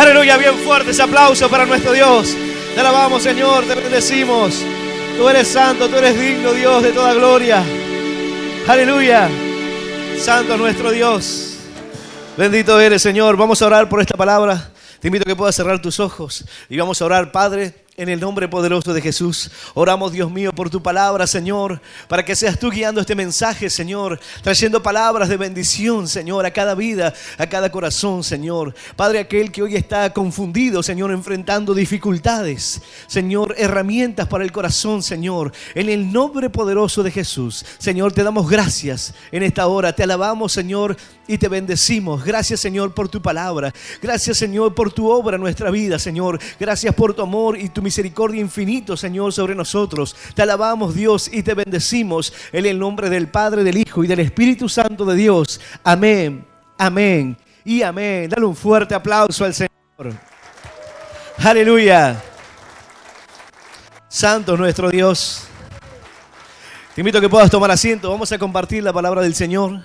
Aleluya, bien fuerte ese aplauso para nuestro Dios. Te alabamos, Señor, te bendecimos. Tú eres santo, tú eres digno, Dios, de toda gloria. Aleluya. Santo nuestro Dios. Bendito eres, Señor. Vamos a orar por esta palabra. Te invito a que puedas cerrar tus ojos y vamos a orar, Padre, en el nombre poderoso de Jesús. Oramos, Dios mío, por tu palabra, Señor, para que seas tú guiando este mensaje, Señor, trayendo palabras de bendición, Señor, a cada vida, a cada corazón, Señor. Padre, aquel que hoy está confundido, Señor, enfrentando dificultades, Señor, herramientas para el corazón, Señor, en el nombre poderoso de Jesús. Señor, te damos gracias en esta hora, te alabamos, Señor, y te bendecimos. Gracias, Señor, por tu palabra. Gracias, Señor, por tu obra en nuestra vida, Señor. Gracias por tu amor y tu misericordia infinito, Señor, sobre nosotros. Te alabamos, Dios, y te bendecimos en el nombre del Padre, del Hijo y del Espíritu Santo de Dios. Amén, amén y amén. Dale un fuerte aplauso al Señor. Aleluya. Santo nuestro Dios. Te invito a que puedas tomar asiento. Vamos a compartir la palabra del Señor.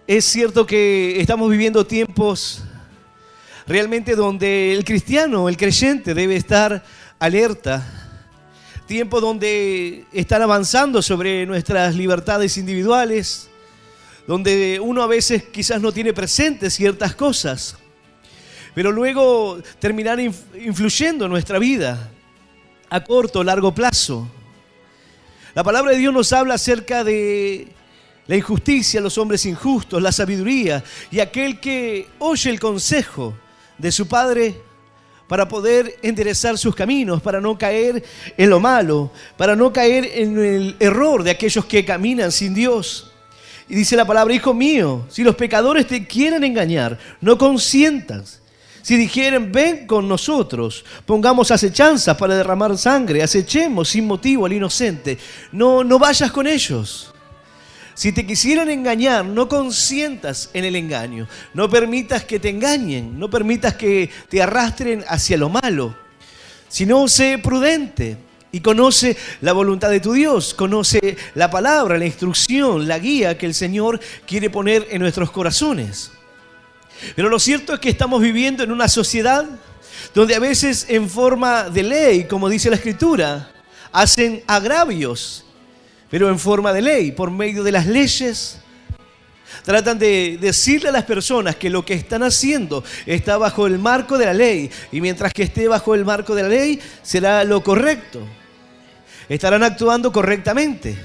Es cierto que estamos viviendo tiempos realmente donde el cristiano, el creyente debe estar alerta. Tiempos donde están avanzando sobre nuestras libertades individuales, donde uno a veces quizás no tiene presentes ciertas cosas, pero luego terminan influyendo en nuestra vida a corto o largo plazo. La palabra de Dios nos habla acerca de la injusticia, los hombres injustos, la sabiduría y aquel que oye el consejo de su padre para poder enderezar sus caminos, para no caer en lo malo, para no caer en el error de aquellos que caminan sin Dios. Y dice la palabra: hijo mío, si los pecadores te quieren engañar, no consientas. Si dijeren, ven con nosotros, pongamos acechanzas para derramar sangre, acechemos sin motivo al inocente, no vayas con ellos. Si te quisieran engañar, no consientas en el engaño. No permitas que te engañen, no permitas que te arrastren hacia lo malo. Sino sé prudente y conoce la voluntad de tu Dios. Conoce la palabra, la instrucción, la guía que el Señor quiere poner en nuestros corazones. Pero lo cierto es que estamos viviendo en una sociedad donde a veces en forma de ley, como dice la Escritura, hacen agravios. Pero en forma de ley, por medio de las leyes, tratan de decirle a las personas que lo que están haciendo está bajo el marco de la ley. Y mientras que esté bajo el marco de la ley, será lo correcto. Estarán actuando correctamente.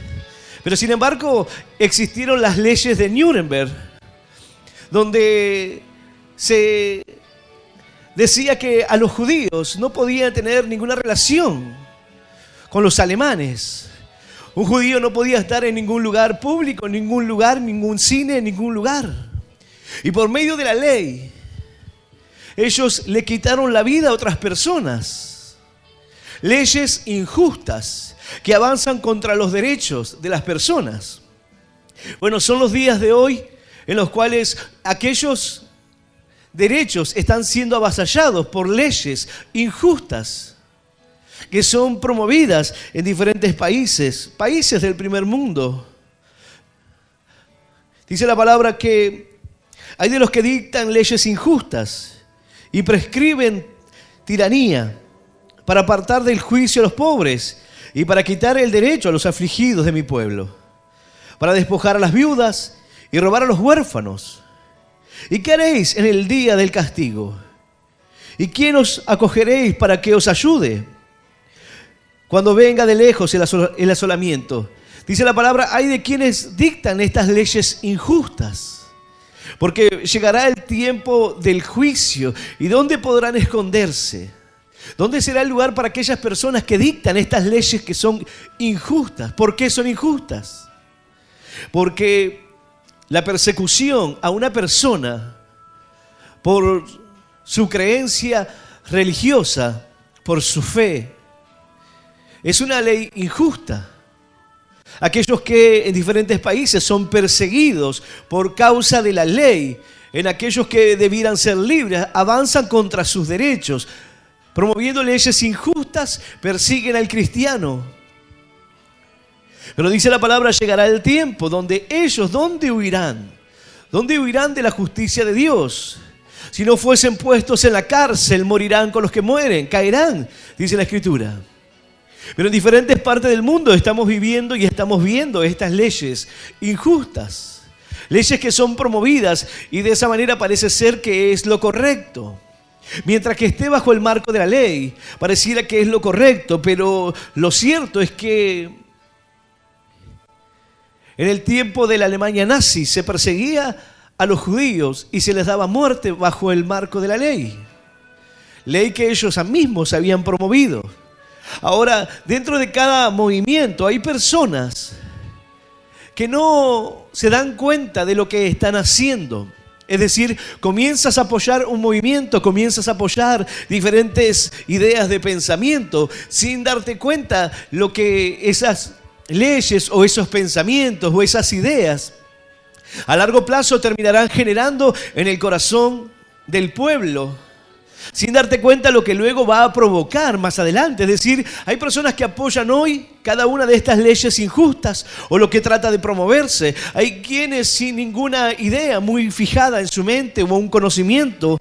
Pero sin embargo, existieron las leyes de Nuremberg, donde se decía que a los judíos no podían tener ninguna relación con los alemanes. Un judío no podía estar en ningún lugar público, en ningún lugar, ningún cine, en ningún lugar. Y por medio de la ley, ellos le quitaron la vida a otras personas. Leyes injustas que avanzan contra los derechos de las personas. Bueno, son los días de hoy en los cuales aquellos derechos están siendo avasallados por leyes injustas que son promovidas en diferentes países del primer mundo. Dice la palabra que hay de los que dictan leyes injustas y prescriben tiranía para apartar del juicio a los pobres y para quitar el derecho a los afligidos de mi pueblo, para despojar a las viudas y robar a los huérfanos. ¿Y qué haréis en el día del castigo? ¿Y quién os acogeréis para que os ayude? Cuando venga de lejos el asolamiento. Dice la palabra: hay de quienes dictan estas leyes injustas, porque llegará el tiempo del juicio. ¿Y dónde podrán esconderse? ¿Dónde será el lugar para aquellas personas que dictan estas leyes que son injustas? ¿Por qué son injustas? Porque la persecución a una persona por su creencia religiosa, por su fe, es una ley injusta. Aquellos que en diferentes países son perseguidos por causa de la ley, en aquellos que debieran ser libres, avanzan contra sus derechos, promoviendo leyes injustas, persiguen al cristiano. Pero dice la palabra: llegará el tiempo donde ellos, ¿dónde huirán? ¿Dónde huirán de la justicia de Dios? Si no fuesen puestos en la cárcel, morirán con los que mueren, caerán, dice la Escritura. Pero en diferentes partes del mundo estamos viviendo y estamos viendo estas leyes injustas. Leyes que son promovidas y de esa manera parece ser que es lo correcto. Mientras que esté bajo el marco de la ley, pareciera que es lo correcto, pero lo cierto es que en el tiempo de la Alemania nazi se perseguía a los judíos y se les daba muerte bajo el marco de la ley. Ley que ellos mismos habían promovido. Ahora, dentro de cada movimiento hay personas que no se dan cuenta de lo que están haciendo. Es decir, comienzas a apoyar un movimiento, comienzas a apoyar diferentes ideas de pensamiento sin darte cuenta lo que esas leyes o esos pensamientos o esas ideas a largo plazo terminarán generando en el corazón del pueblo, sin darte cuenta lo que luego va a provocar más adelante. Es decir, hay personas que apoyan hoy cada una de estas leyes injustas o lo que trata de promoverse. Hay quienes sin ninguna idea muy fijada en su mente o un conocimiento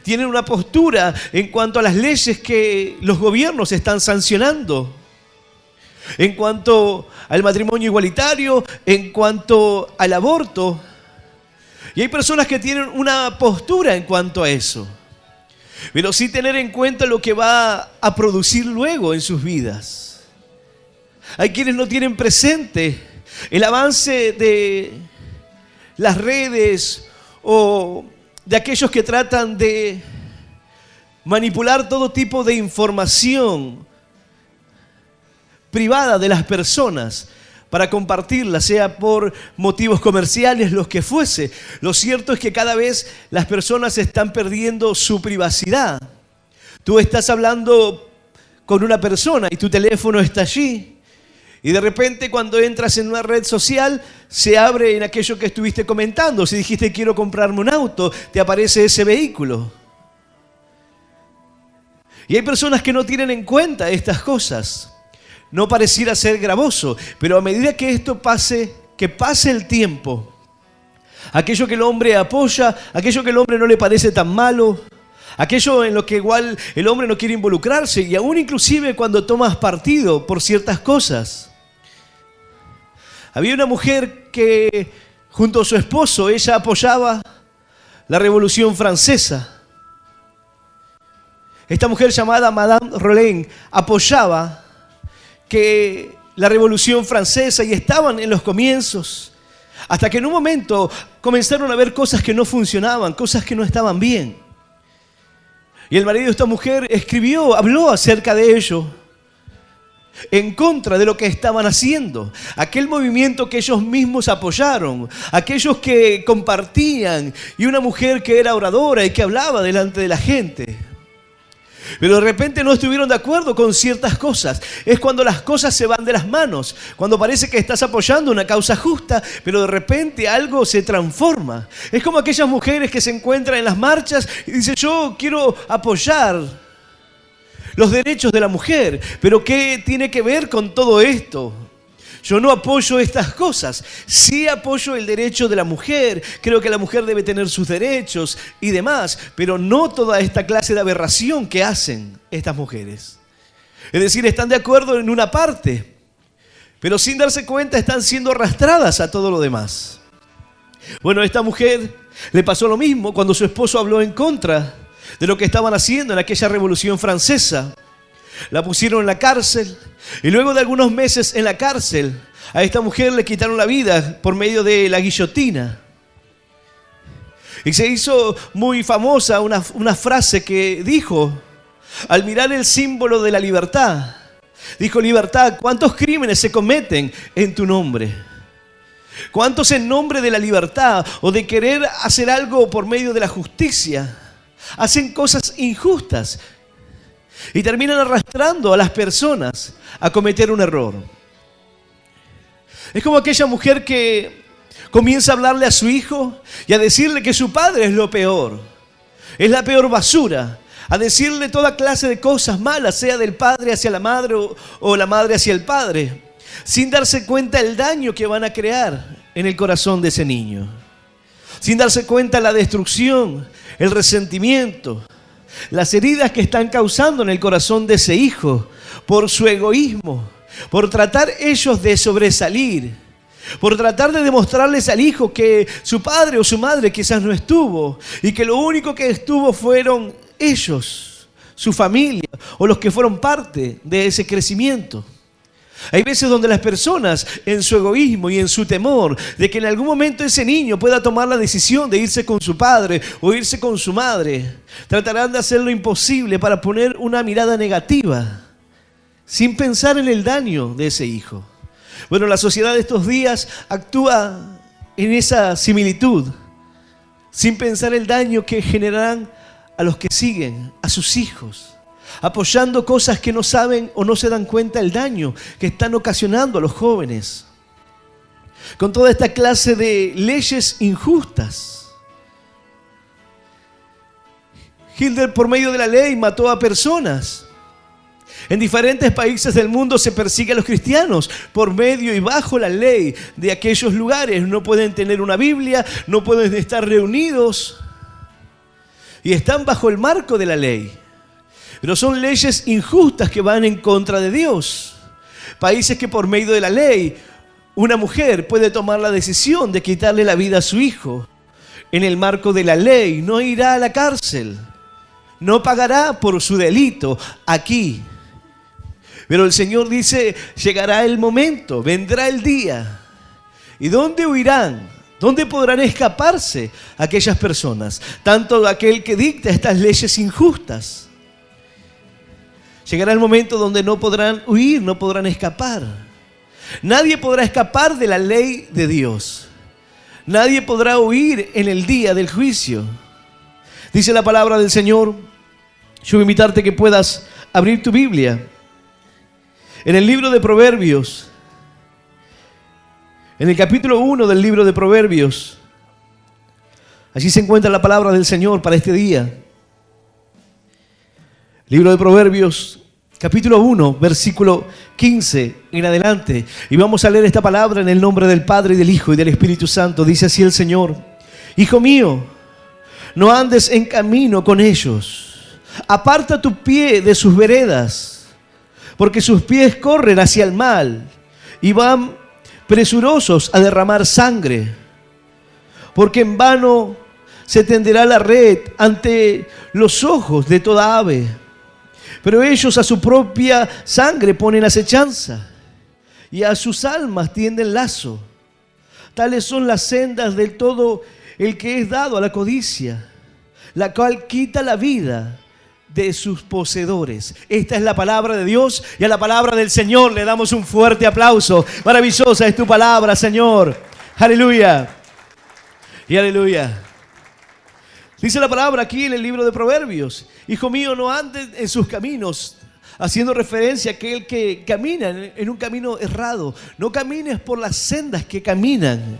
tienen una postura en cuanto a las leyes que los gobiernos están sancionando, en cuanto al matrimonio igualitario, en cuanto al aborto. Y hay personas que tienen una postura en cuanto a eso, pero sí tener en cuenta lo que va a producir luego en sus vidas. Hay quienes no tienen presente el avance de las redes o de aquellos que tratan de manipular todo tipo de información privada de las personas para compartirla, sea por motivos comerciales, los que fuese. Lo cierto es que cada vez las personas están perdiendo su privacidad. Tú estás hablando con una persona y tu teléfono está allí. Y de repente cuando entras en una red social, se abre en aquello que estuviste comentando. Si dijiste quiero comprarme un auto, te aparece ese vehículo. Y hay personas que no tienen en cuenta estas cosas. No pareciera ser gravoso, pero a medida que esto pase, que pase el tiempo, aquello que el hombre apoya, aquello que el hombre no le parece tan malo, aquello en lo que igual el hombre no quiere involucrarse, y aún inclusive cuando tomas partido por ciertas cosas. Había una mujer que junto a su esposo, ella apoyaba la Revolución Francesa. Esta mujer llamada Madame Roland apoyaba que la Revolución Francesa y estaban en los comienzos, hasta que en un momento comenzaron a ver cosas que no funcionaban, cosas que no estaban bien. Y el marido de esta mujer habló acerca de ello, en contra de lo que estaban haciendo, aquel movimiento que ellos mismos apoyaron, aquellos que compartían, y una mujer que era oradora y que hablaba delante de la gente. Pero de repente no estuvieron de acuerdo con ciertas cosas. Es cuando las cosas se van de las manos, cuando parece que estás apoyando una causa justa, pero de repente algo se transforma. Es como aquellas mujeres que se encuentran en las marchas y dicen, yo quiero apoyar los derechos de la mujer, pero ¿qué tiene que ver con todo esto? Yo no apoyo estas cosas, sí apoyo el derecho de la mujer, creo que la mujer debe tener sus derechos y demás, pero no toda esta clase de aberración que hacen estas mujeres. Es decir, están de acuerdo en una parte, pero sin darse cuenta están siendo arrastradas a todo lo demás. Bueno, a esta mujer le pasó lo mismo cuando su esposo habló en contra de lo que estaban haciendo en aquella Revolución Francesa. La pusieron en la cárcel y luego de algunos meses en la cárcel a esta mujer le quitaron la vida por medio de la guillotina. Y se hizo muy famosa una frase que dijo al mirar el símbolo de la libertad. Dijo, libertad, ¿cuántos crímenes se cometen en tu nombre? ¿Cuántos en nombre de la libertad o de querer hacer algo por medio de la justicia hacen cosas injustas? Y terminan arrastrando a las personas a cometer un error. Es como aquella mujer que comienza a hablarle a su hijo y a decirle que su padre es lo peor. Es la peor basura. A decirle toda clase de cosas malas, sea del padre hacia la madre o la madre hacia el padre, sin darse cuenta del daño que van a crear en el corazón de ese niño. sin darse cuenta la destrucción, el resentimiento, las heridas que están causando en el corazón de ese hijo por su egoísmo, por tratar ellos de sobresalir, por tratar de demostrarles al hijo que su padre o su madre quizás no estuvo y que lo único que estuvo fueron ellos, su familia o los que fueron parte de ese crecimiento. Hay veces donde las personas, en su egoísmo y en su temor de que en algún momento ese niño pueda tomar la decisión de irse con su padre o irse con su madre, tratarán de hacer lo imposible para poner una mirada negativa, sin pensar en el daño de ese hijo. Bueno, la sociedad de estos días actúa en esa similitud, sin pensar el daño que generarán a los que siguen, a sus hijos, apoyando cosas que no saben o no se dan cuenta del daño que están ocasionando a los jóvenes. Con toda esta clase de leyes injustas. Hitler, por medio de la ley, mató a personas. En diferentes países del mundo se persigue a los cristianos por medio y bajo la ley de aquellos lugares. No pueden tener una Biblia, no pueden estar reunidos y están bajo el marco de la ley. Pero son leyes injustas que van en contra de Dios. Países que por medio de la ley una mujer puede tomar la decisión de quitarle la vida a su hijo. En el marco de la ley no irá a la cárcel, no pagará por su delito aquí. Pero el Señor dice, llegará el momento, vendrá el día. ¿Y dónde huirán? ¿Dónde podrán escaparse aquellas personas? Tanto aquel que dicta estas leyes injustas. Llegará el momento donde no podrán huir, no podrán escapar. Nadie podrá escapar de la ley de Dios. Nadie podrá huir en el día del juicio. Dice la palabra del Señor. Yo voy a invitarte que puedas abrir tu Biblia. En el libro de Proverbios, en el capítulo 1 del libro de Proverbios, allí se encuentra la palabra del Señor para este día. Libro de Proverbios, capítulo 1, versículo 15 en adelante. Y vamos a leer esta palabra en el nombre del Padre, y del Hijo, y del Espíritu Santo. Dice así el Señor: Hijo mío, no andes en camino con ellos. Aparta tu pie de sus veredas, porque sus pies corren hacia el mal y van presurosos a derramar sangre. Porque en vano se tenderá la red ante los ojos de toda ave, pero ellos a su propia sangre ponen acechanza, y a sus almas tienden lazo. Tales son las sendas del todo el que es dado a la codicia, la cual quita la vida de sus poseedores. Esta es la palabra de Dios, y a la palabra del Señor le damos un fuerte aplauso. Maravillosa es tu palabra, Señor. Aleluya. Y aleluya. Dice la palabra aquí en el libro de Proverbios: Hijo mío, no andes en sus caminos, haciendo referencia a aquel que camina en un camino errado. No camines por las sendas que caminan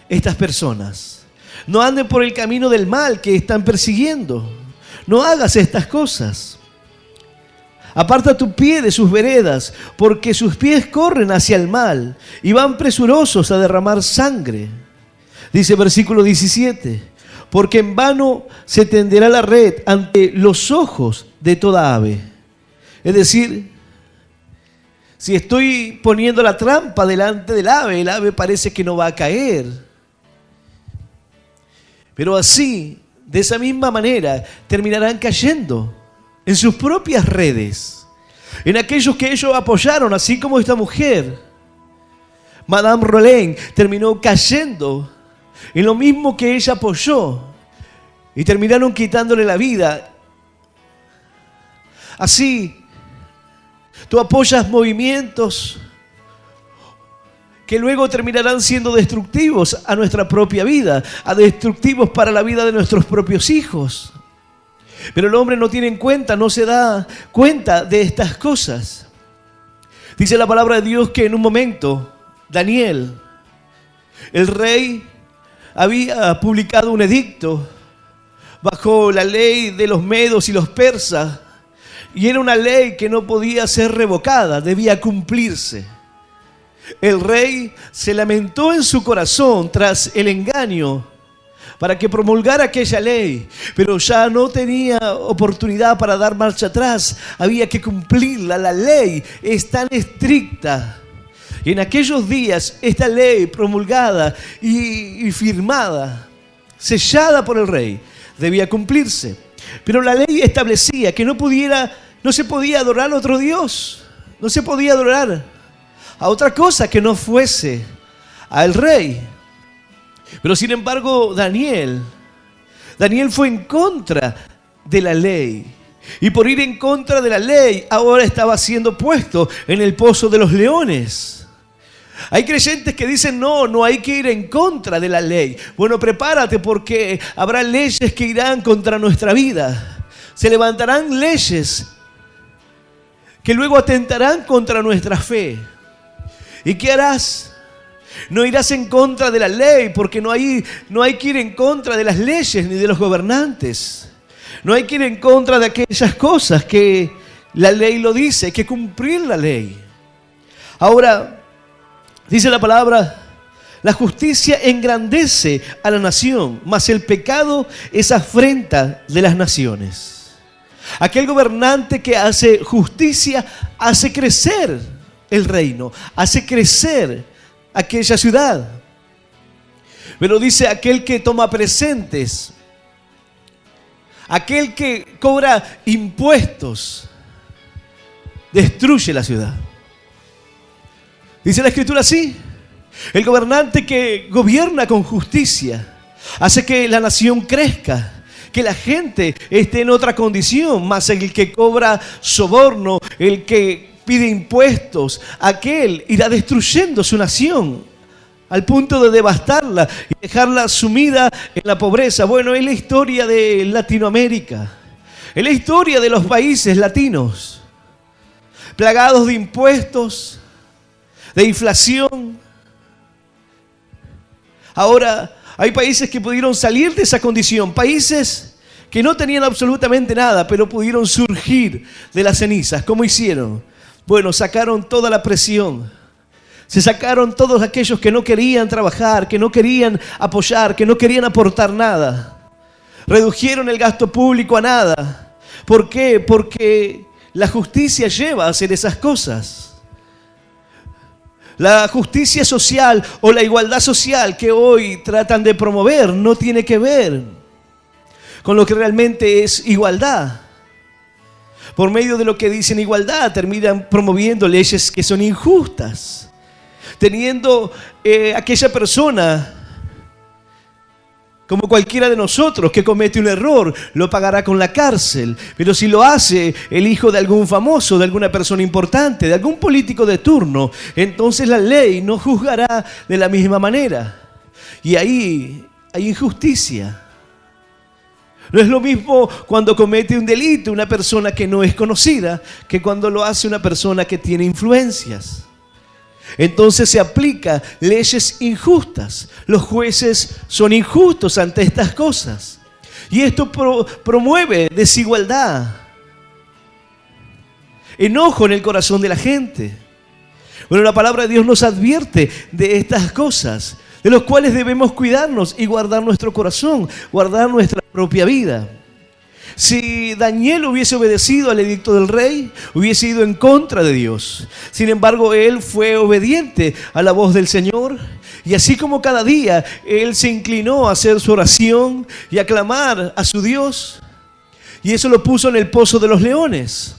estas personas. No anden por el camino del mal que están persiguiendo. No hagas estas cosas. Aparta tu pie de sus veredas, porque sus pies corren hacia el mal y van presurosos a derramar sangre. Dice versículo 17: Porque en vano se tenderá la red ante los ojos de toda ave. Es decir, si estoy poniendo la trampa delante del ave, el ave parece que no va a caer. Pero así, de esa misma manera, terminarán cayendo en sus propias redes, en aquellos que ellos apoyaron, así como esta mujer, Madame Roland, terminó cayendo en lo mismo que ella apoyó y terminaron quitándole la vida. Así, tú apoyas movimientos que luego terminarán siendo destructivos a nuestra propia vida, a destructivos para la vida de nuestros propios hijos. Pero el hombre no tiene en cuenta, no se da cuenta de estas cosas. Dice la palabra de Dios que en un momento, Daniel, el rey, había publicado un edicto bajo la ley de los medos y los persas, y era una ley que no podía ser revocada, debía cumplirse. El rey se lamentó en su corazón tras el engaño para que promulgara aquella ley, pero ya no tenía oportunidad para dar marcha atrás, había que cumplirla. La ley es tan estricta. Y en aquellos días, esta ley promulgada y firmada, sellada por el rey, debía cumplirse. Pero la ley establecía que no se podía adorar a otro Dios, no se podía adorar a otra cosa que no fuese al rey. Pero sin embargo, Daniel fue en contra de la ley. Y por ir en contra de la ley, ahora estaba siendo puesto en el pozo de los leones. Hay creyentes que dicen, no hay que ir en contra de la ley. Bueno, prepárate porque habrá leyes que irán contra nuestra vida. Se levantarán leyes que luego atentarán contra nuestra fe. ¿Y qué harás? No irás en contra de la ley porque no hay que ir en contra de las leyes ni de los gobernantes. No hay que ir en contra de aquellas cosas que la ley lo dice, hay que cumplir la ley. Ahora, dice la palabra, la justicia engrandece a la nación, mas el pecado es afrenta de las naciones. Aquel gobernante que hace justicia hace crecer el reino, hace crecer aquella ciudad. Pero dice aquel que toma presentes, aquel que cobra impuestos, destruye la ciudad. Dice la Escritura así: el gobernante que gobierna con justicia hace que la nación crezca, que la gente esté en otra condición, más el que cobra soborno, el que pide impuestos, aquel irá destruyendo su nación al punto de devastarla y dejarla sumida en la pobreza. Bueno, es la historia de Latinoamérica, es la historia de los países latinos, plagados de impuestos, de inflación. Ahora hay países que pudieron salir de esa condición, países que no tenían absolutamente nada, pero pudieron surgir de las cenizas. ¿Cómo hicieron? Bueno, sacaron toda la presión, se sacaron todos aquellos que no querían trabajar, que no querían apoyar, que no querían aportar nada. Redujeron el gasto público a nada. ¿Por qué? Porque la justicia lleva a hacer esas cosas. La justicia social o la igualdad social que hoy tratan de promover no tiene que ver con lo que realmente es igualdad. Por medio de lo que dicen igualdad, terminan promoviendo leyes que son injustas. Teniendo aquella persona, como cualquiera de nosotros que comete un error, lo pagará con la cárcel. Pero si lo hace el hijo de algún famoso, de alguna persona importante, de algún político de turno, entonces la ley no juzgará de la misma manera. Y ahí hay injusticia. No es lo mismo cuando comete un delito una persona que no es conocida que cuando lo hace una persona que tiene influencias. Entonces se aplican leyes injustas. Los jueces son injustos ante estas cosas. Y esto promueve desigualdad, enojo en el corazón de la gente. Bueno, la palabra de Dios nos advierte de estas cosas, de los cuales debemos cuidarnos y guardar nuestro corazón, guardar nuestra propia vida. Si Daniel hubiese obedecido al edicto del rey, hubiese ido en contra de Dios. Sin embargo, él fue obediente a la voz del Señor. Y así como cada día, él se inclinó a hacer su oración y a clamar a su Dios. Y eso lo puso en el pozo de los leones.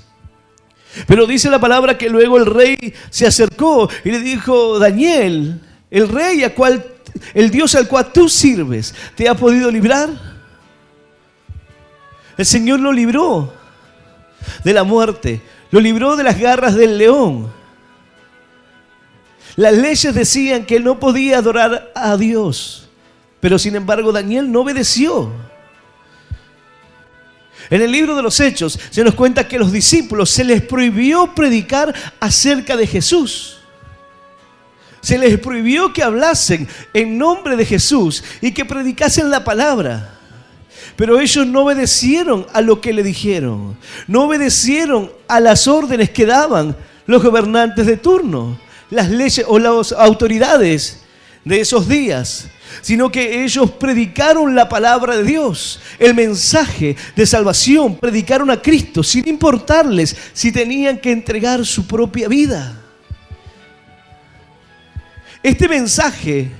Pero dice la palabra que luego el rey se acercó y le dijo: Daniel, el rey el Dios al cual tú sirves, ¿te ha podido librar? El Señor lo libró de la muerte, lo libró de las garras del león. Las leyes decían que él no podía adorar a Dios, pero sin embargo Daniel no obedeció. En el libro de los Hechos se nos cuenta que a los discípulos se les prohibió predicar acerca de Jesús. Se les prohibió que hablasen en nombre de Jesús y que predicasen la palabra. Pero ellos no obedecieron a lo que le dijeron. No obedecieron a las órdenes que daban los gobernantes de turno, las leyes o las autoridades de esos días, sino que ellos predicaron la palabra de Dios, el mensaje de salvación, predicaron a Cristo sin importarles si tenían que entregar su propia vida. Este mensaje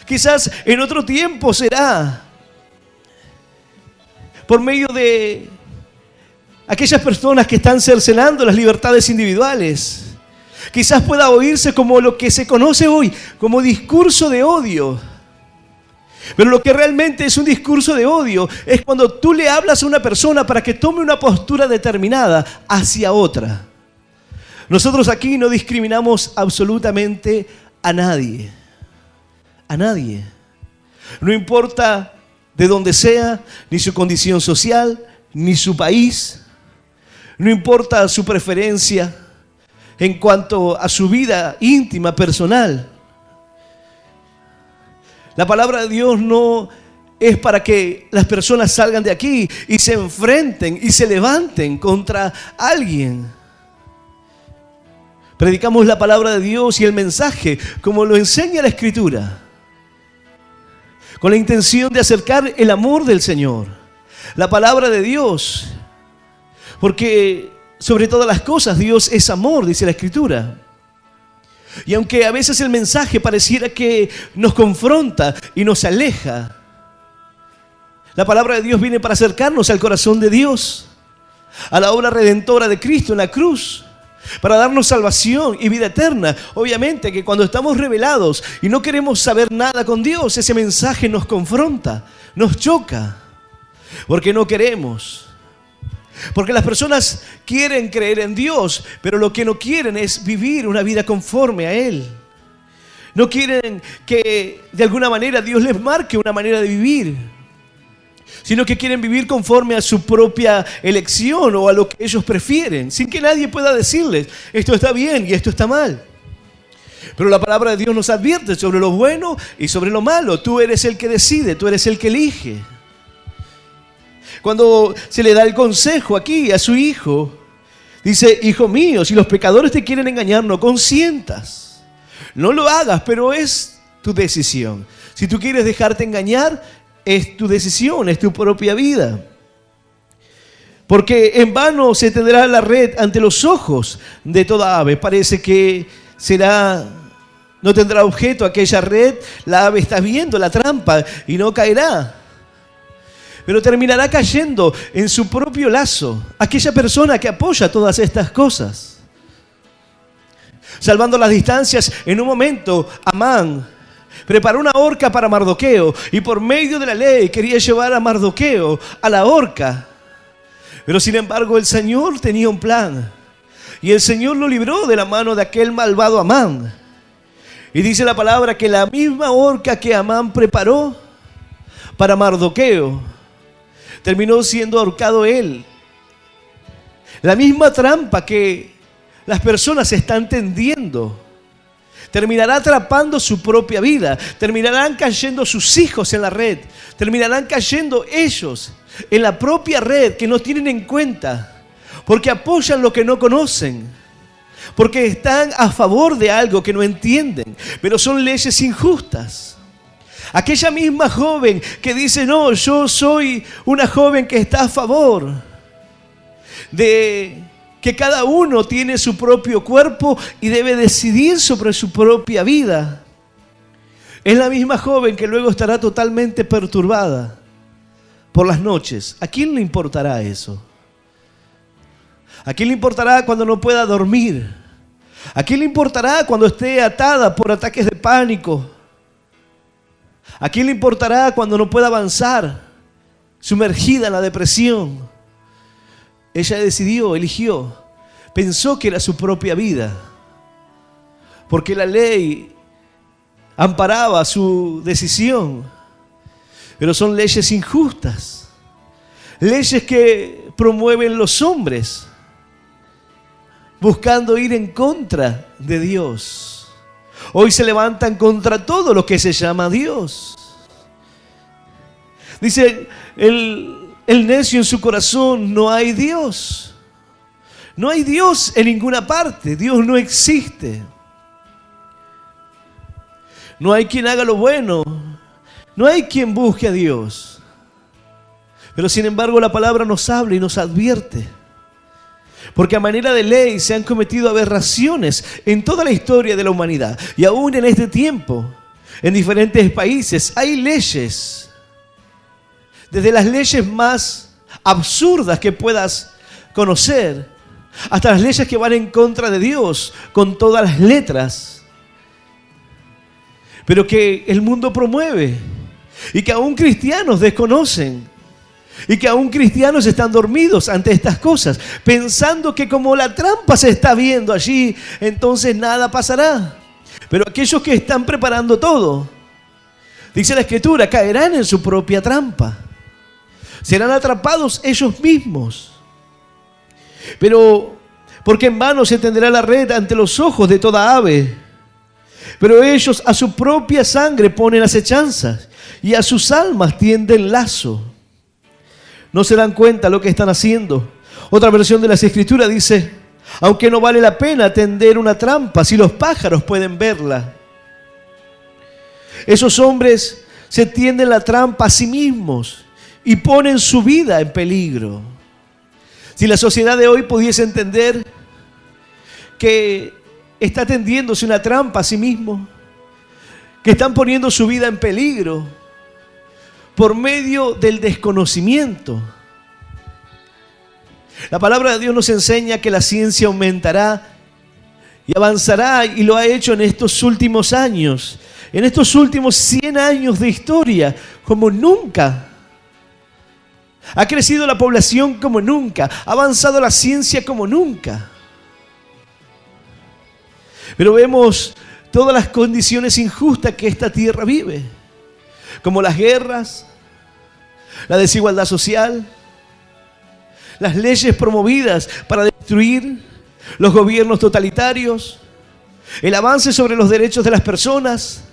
quizás en otro tiempo será por medio de aquellas personas que están cercenando las libertades individuales. Quizás pueda oírse como lo que se conoce hoy, como discurso de odio. Pero lo que realmente es un discurso de odio es cuando tú le hablas a una persona para que tome una postura determinada hacia otra. Nosotros aquí no discriminamos absolutamente a nadie. A nadie. No importa de dónde sea, ni su condición social, ni su país. No importa su preferencia en cuanto a su vida íntima, personal. La palabra de Dios no es para que las personas salgan de aquí y se enfrenten y se levanten contra alguien. Predicamos la palabra de Dios y el mensaje como lo enseña la Escritura, con la intención de acercar el amor del Señor, la palabra de Dios, porque sobre todas las cosas Dios es amor, dice la Escritura. Y aunque a veces el mensaje pareciera que nos confronta y nos aleja, la palabra de Dios viene para acercarnos al corazón de Dios, a la obra redentora de Cristo en la cruz, para darnos salvación y vida eterna. Obviamente que cuando estamos rebelados y no queremos saber nada con Dios, ese mensaje nos confronta, nos choca, porque no queremos. Porque las personas quieren creer en Dios, pero lo que no quieren es vivir una vida conforme a Él. No quieren que de alguna manera Dios les marque una manera de vivir, sino que quieren vivir conforme a su propia elección o a lo que ellos prefieren, sin que nadie pueda decirles, esto está bien y esto está mal. Pero la palabra de Dios nos advierte sobre lo bueno y sobre lo malo. Tú eres el que decide, tú eres el que elige. Cuando se le da el consejo aquí a su hijo, dice, hijo mío, si los pecadores te quieren engañar, no consientas. No lo hagas, pero es tu decisión. Si tú quieres dejarte engañar, es tu decisión, es tu propia vida. Porque en vano se tendrá la red ante los ojos de toda ave. Parece que no tendrá objeto aquella red. La ave está viendo la trampa y no caerá, pero terminará cayendo en su propio lazo. Aquella persona que apoya todas estas cosas. Salvando las distancias, en un momento, Amán preparó una horca para Mardoqueo y por medio de la ley quería llevar a Mardoqueo a la horca. Pero sin embargo el Señor tenía un plan y el Señor lo libró de la mano de aquel malvado Amán. Y dice la palabra que la misma horca que Amán preparó para Mardoqueo, terminó siendo ahorcado él. La misma trampa que las personas están tendiendo terminará atrapando su propia vida. Terminarán cayendo sus hijos en la red. Terminarán cayendo ellos en la propia red que no tienen en cuenta, porque apoyan lo que no conocen, porque están a favor de algo que no entienden, pero son leyes injustas. Aquella misma joven que dice, no, yo soy una joven que está a favor de que cada uno tiene su propio cuerpo y debe decidir sobre su propia vida. Es la misma joven que luego estará totalmente perturbada por las noches. ¿A quién le importará eso? ¿A quién le importará cuando no pueda dormir? ¿A quién le importará cuando esté atada por ataques de pánico? ¿A quién le importará cuando no pueda avanzar, sumergida en la depresión? Ella decidió, eligió, pensó que era su propia vida, porque la ley amparaba su decisión, pero son leyes injustas, leyes que promueven los hombres, buscando ir en contra de Dios. Hoy se levantan contra todo lo que se llama Dios. Dice el necio en su corazón, no hay Dios. No hay Dios en ninguna parte. Dios no existe. No hay quien haga lo bueno. No hay quien busque a Dios. Pero sin embargo la palabra nos habla y nos advierte. Porque a manera de ley se han cometido aberraciones en toda la historia de la humanidad. Y aún en este tiempo, en diferentes países, hay leyes. Desde las leyes más absurdas que puedas conocer, hasta las leyes que van en contra de Dios, con todas las letras. Pero que el mundo promueve y que aún cristianos desconocen. Y que aún cristianos están dormidos ante estas cosas, pensando que como la trampa se está viendo allí, entonces nada pasará. Pero aquellos que están preparando todo, dice la Escritura, caerán en su propia trampa. Serán atrapados ellos mismos. Pero, porque en vano se tenderá la red ante los ojos de toda ave. Pero ellos a su propia sangre ponen acechanzas y a sus almas tienden lazo. No se dan cuenta lo que están haciendo. Otra versión de las Escrituras dice, aunque no vale la pena tender una trampa si los pájaros pueden verla. Esos hombres se tienden la trampa a sí mismos y ponen su vida en peligro. Si la sociedad de hoy pudiese entender que está tendiéndose una trampa a sí mismo, que están poniendo su vida en peligro por medio del desconocimiento. La palabra de Dios nos enseña que la ciencia aumentará y avanzará, y lo ha hecho en estos últimos años, en estos últimos 100 años de historia, como nunca. Ha crecido la población como nunca, ha avanzado la ciencia como nunca. Pero vemos todas las condiciones injustas que esta tierra vive, como las guerras, la desigualdad social, las leyes promovidas para destruir, los gobiernos totalitarios, el avance sobre los derechos de las personas,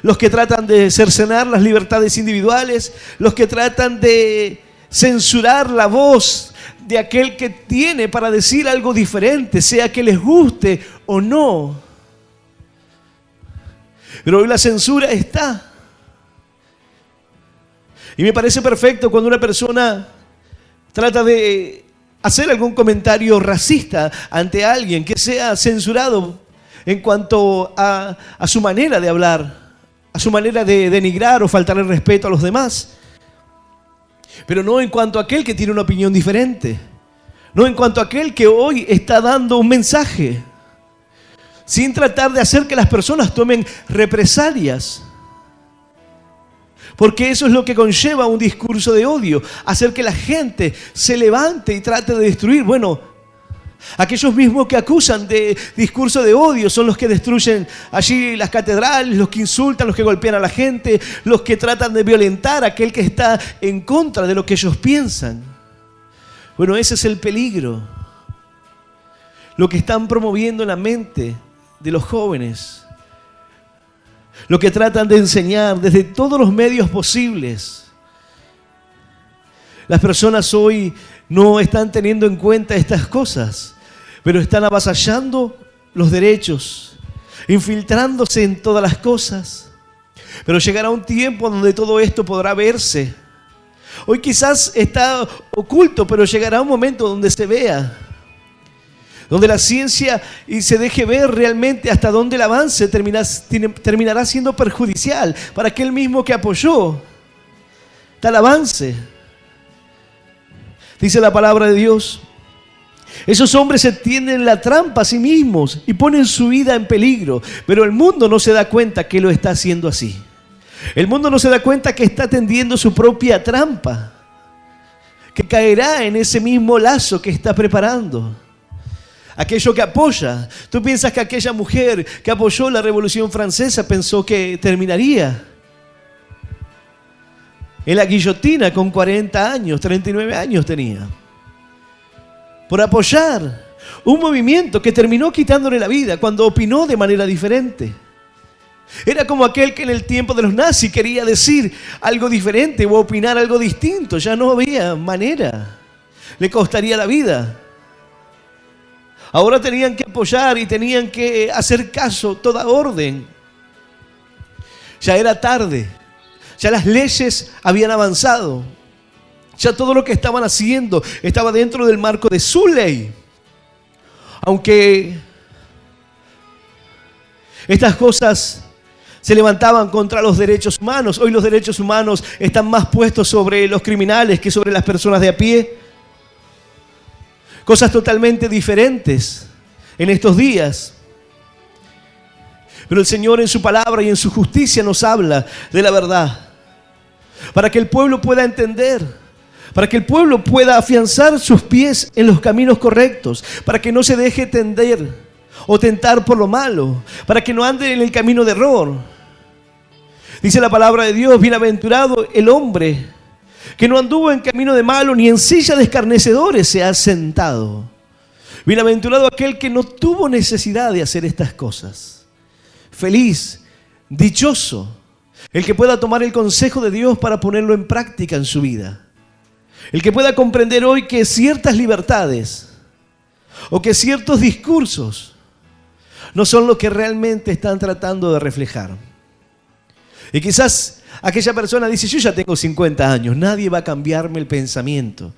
los que tratan de cercenar las libertades individuales, los que tratan de censurar la voz de aquel que tiene para decir algo diferente, sea que les guste o no. Pero hoy la censura está. Y me parece perfecto cuando una persona trata de hacer algún comentario racista ante alguien, que sea censurado en cuanto a su manera de hablar, a su manera de denigrar o faltar el respeto a los demás. Pero no en cuanto a aquel que tiene una opinión diferente, no en cuanto a aquel que hoy está dando un mensaje, sin tratar de hacer que las personas tomen represalias. Porque eso es lo que conlleva un discurso de odio, hacer que la gente se levante y trate de destruir. Bueno, aquellos mismos que acusan de discurso de odio son los que destruyen allí las catedrales, los que insultan, los que golpean a la gente, los que tratan de violentar a aquel que está en contra de lo que ellos piensan. Bueno, ese es el peligro. Lo que están promoviendo en la mente de los jóvenes. Lo que tratan de enseñar desde todos los medios posibles. Las personas hoy no están teniendo en cuenta estas cosas, pero están avasallando los derechos, infiltrándose en todas las cosas. Pero llegará un tiempo donde todo esto podrá verse. Hoy quizás está oculto, pero llegará un momento donde se vea, donde la ciencia y se deje ver realmente hasta dónde el avance terminará siendo perjudicial para aquel mismo que apoyó tal avance. Dice la palabra de Dios, esos hombres se tienden la trampa a sí mismos y ponen su vida en peligro, pero el mundo no se da cuenta que lo está haciendo así. El mundo no se da cuenta que está tendiendo su propia trampa, que caerá en ese mismo lazo que está preparando. Aquello que apoya. Tú piensas que aquella mujer que apoyó la Revolución Francesa pensó que terminaría en la guillotina con 40 años, 39 años tenía, por apoyar un movimiento que terminó quitándole la vida cuando opinó de manera diferente. Era como aquel que en el tiempo de los nazis quería decir algo diferente o opinar algo distinto. Ya no había manera. Le costaría la vida. Ahora tenían que apoyar y tenían que hacer caso toda orden. Ya era tarde. Ya las leyes habían avanzado. Ya todo lo que estaban haciendo estaba dentro del marco de su ley. Aunque estas cosas se levantaban contra los derechos humanos, hoy los derechos humanos están más puestos sobre los criminales que sobre las personas de a pie. Cosas totalmente diferentes en estos días. Pero el Señor en su palabra y en su justicia nos habla de la verdad. Para que el pueblo pueda entender, para que el pueblo pueda afianzar sus pies en los caminos correctos, para que no se deje tender o tentar por lo malo, para que no ande en el camino de error. Dice la palabra de Dios: bienaventurado el hombre que no anduvo en camino de malo, ni en silla de escarnecedores se ha sentado. Bienaventurado aquel que no tuvo necesidad de hacer estas cosas. Feliz, dichoso, el que pueda tomar el consejo de Dios para ponerlo en práctica en su vida. El que pueda comprender hoy que ciertas libertades o que ciertos discursos no son lo que realmente están tratando de reflejar. Y quizás aquella persona dice: yo ya tengo 50 años, nadie va a cambiarme el pensamiento.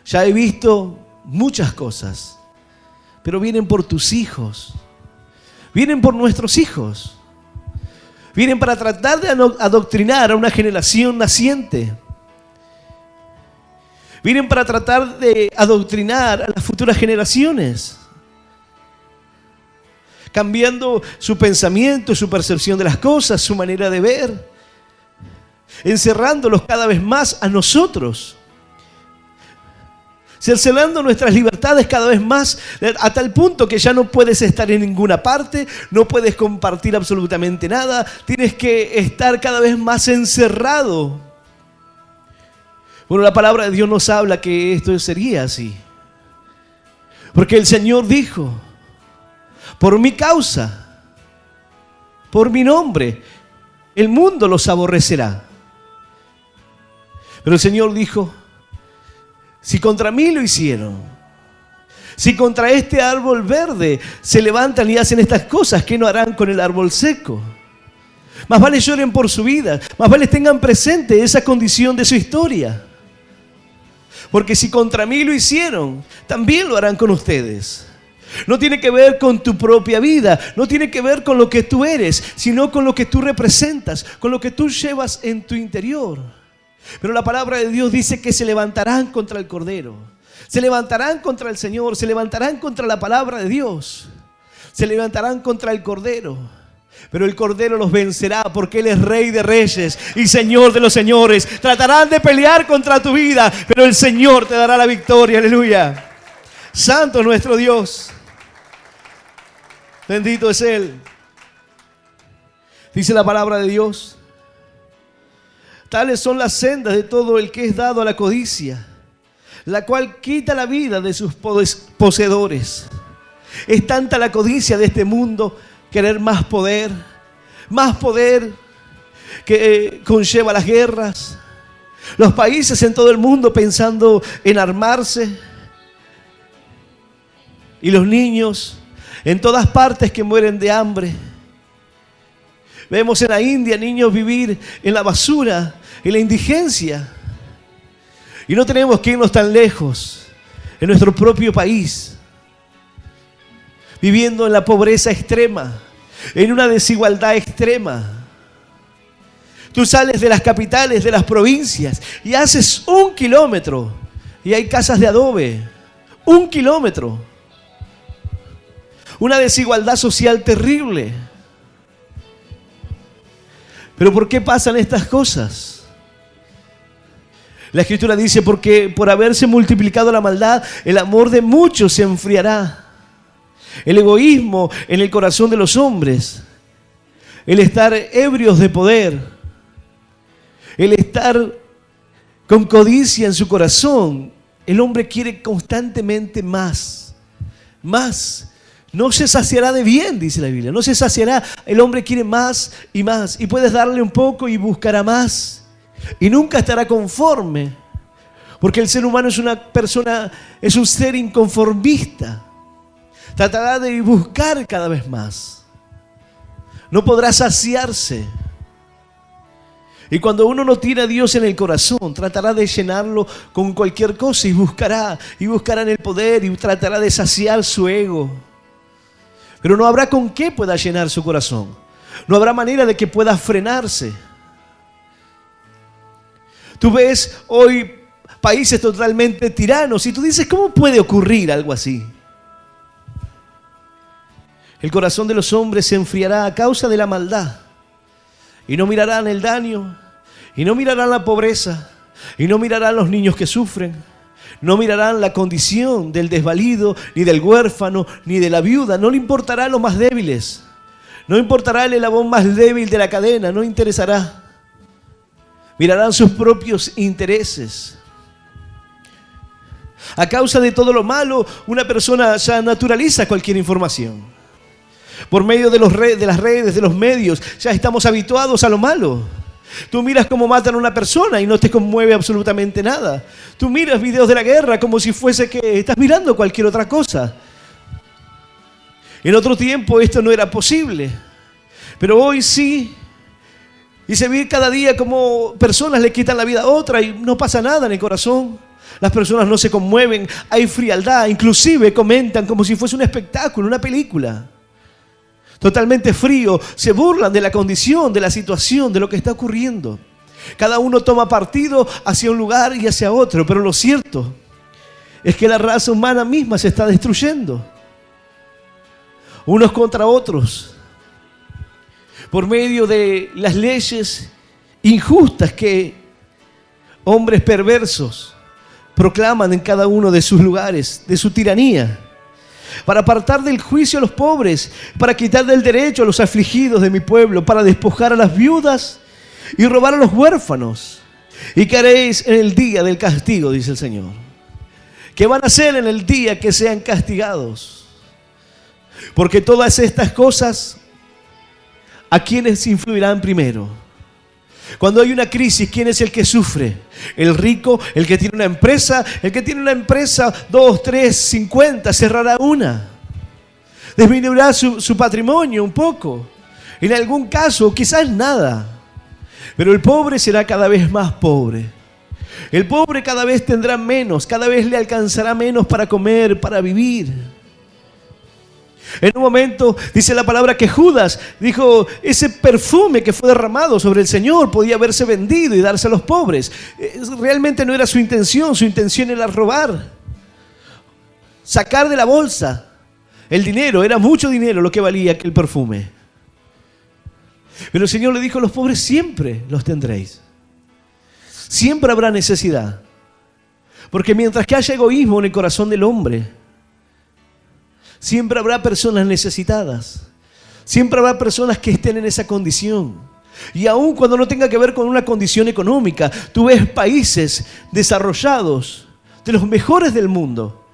Ya he visto muchas cosas, pero vienen por tus hijos, vienen por nuestros hijos, vienen para tratar de adoctrinar a una generación naciente. Vienen para tratar de adoctrinar a las futuras generaciones, cambiando su pensamiento, su percepción de las cosas, su manera de ver, encerrándolos cada vez más a nosotros, cercenando nuestras libertades cada vez más, a tal punto que ya no puedes estar en ninguna parte, no puedes compartir absolutamente nada, tienes que estar cada vez más encerrado. Bueno, la palabra de Dios nos habla que esto sería así. Porque el Señor dijo: por mi causa, por mi nombre, el mundo los aborrecerá. Pero el Señor dijo: si contra mí lo hicieron, si contra este árbol verde se levantan y hacen estas cosas, ¿qué no harán con el árbol seco? Más vale lloren por su vida, más vale tengan presente esa condición de su historia. Porque si contra mí lo hicieron, también lo harán con ustedes. No tiene que ver con tu propia vida, no tiene que ver con lo que tú eres, sino con lo que tú representas, con lo que tú llevas en tu interior. Pero la palabra de Dios dice que se levantarán contra el Cordero, se levantarán contra el Señor, se levantarán contra la palabra de Dios, se levantarán contra el Cordero. Pero el Cordero los vencerá porque Él es Rey de Reyes y Señor de los señores. Tratarán de pelear contra tu vida, pero el Señor te dará la victoria. Aleluya. Santo es nuestro Dios. Bendito es Él. Dice la palabra de Dios: tales son las sendas de todo el que es dado a la codicia, la cual quita la vida de sus poseedores. Es tanta la codicia de este mundo, querer más poder que conlleva las guerras. Los países en todo el mundo pensando en armarse. Y los niños en todas partes que mueren de hambre. Vemos en la India niños vivir en la basura, en la indigencia. Y no tenemos que irnos tan lejos, en nuestro propio país, viviendo en la pobreza extrema, en una desigualdad extrema. Tú sales de las capitales, de las provincias, y haces 1 kilómetro y hay casas de adobe. 1 kilómetro. Una desigualdad social terrible. ¿Pero por qué pasan estas cosas? La Escritura dice: porque por haberse multiplicado la maldad, el amor de muchos se enfriará. El egoísmo en el corazón de los hombres, el estar ebrios de poder, el estar con codicia en su corazón. El hombre quiere constantemente más. No se saciará de bien, dice la Biblia. No se saciará. El hombre quiere más y más. Y puedes darle un poco y buscará más. Y nunca estará conforme. Porque el ser humano es una persona, es un ser inconformista. Tratará de buscar cada vez más. No podrá saciarse. Y cuando uno no tiene a Dios en el corazón, tratará de llenarlo con cualquier cosa y buscará en el poder y tratará de saciar su ego. Pero no habrá con qué pueda llenar su corazón. No habrá manera de que pueda frenarse. Tú ves hoy países totalmente tiranos y tú dices, ¿cómo puede ocurrir algo así? El corazón de los hombres se enfriará a causa de la maldad. Y no mirarán el daño, y no mirarán la pobreza, y no mirarán los niños que sufren, no mirarán la condición del desvalido, ni del huérfano, ni de la viuda. No le importará a los más débiles, no importará el eslabón más débil de la cadena, no interesará. Mirarán sus propios intereses. A causa de todo lo malo, una persona ya naturaliza cualquier información. Por medio de las redes, de los medios, ya estamos habituados a lo malo. Tú miras cómo matan a una persona y no te conmueve absolutamente nada. Tú miras videos de la guerra como si fuese que estás mirando cualquier otra cosa. En otro tiempo esto no era posible, pero hoy sí. Y se ve cada día como personas le quitan la vida a otra y no pasa nada en el corazón. Las personas no se conmueven, hay frialdad, inclusive comentan como si fuese un espectáculo, una película. Totalmente frío, se burlan de la condición, de la situación, de lo que está ocurriendo. Cada uno toma partido hacia un lugar y hacia otro, pero lo cierto es que la raza humana misma se está destruyendo. Unos contra otros, por medio de las leyes injustas que hombres perversos proclaman en cada uno de sus lugares, de su tiranía. Para apartar del juicio a los pobres, para quitar del derecho a los afligidos de mi pueblo, para despojar a las viudas y robar a los huérfanos. ¿Y qué haréis en el día del castigo?, dice el Señor. ¿Qué van a hacer en el día que sean castigados? Porque todas estas cosas, ¿a quiénes influirán primero? Cuando hay una crisis, ¿quién es el que sufre? El rico, el que tiene una empresa. El que tiene una empresa, 2, 3, 50, cerrará una. Disminuirá su patrimonio un poco. En algún caso, quizás nada. Pero el pobre será cada vez más pobre. El pobre cada vez tendrá menos, cada vez le alcanzará menos para comer, para vivir. En un momento dice la palabra que Judas dijo, ese perfume que fue derramado sobre el Señor podía haberse vendido y darse a los pobres. Realmente no era su intención era robar, sacar de la bolsa el dinero. Era mucho dinero lo que valía aquel perfume. Pero el Señor le dijo, los pobres siempre los tendréis. Siempre habrá necesidad. Porque mientras que haya egoísmo en el corazón del hombre, siempre habrá personas necesitadas. Siempre habrá personas que estén en esa condición. Y aun cuando no tenga que ver con una condición económica, tú ves países desarrollados, de los mejores del mundo,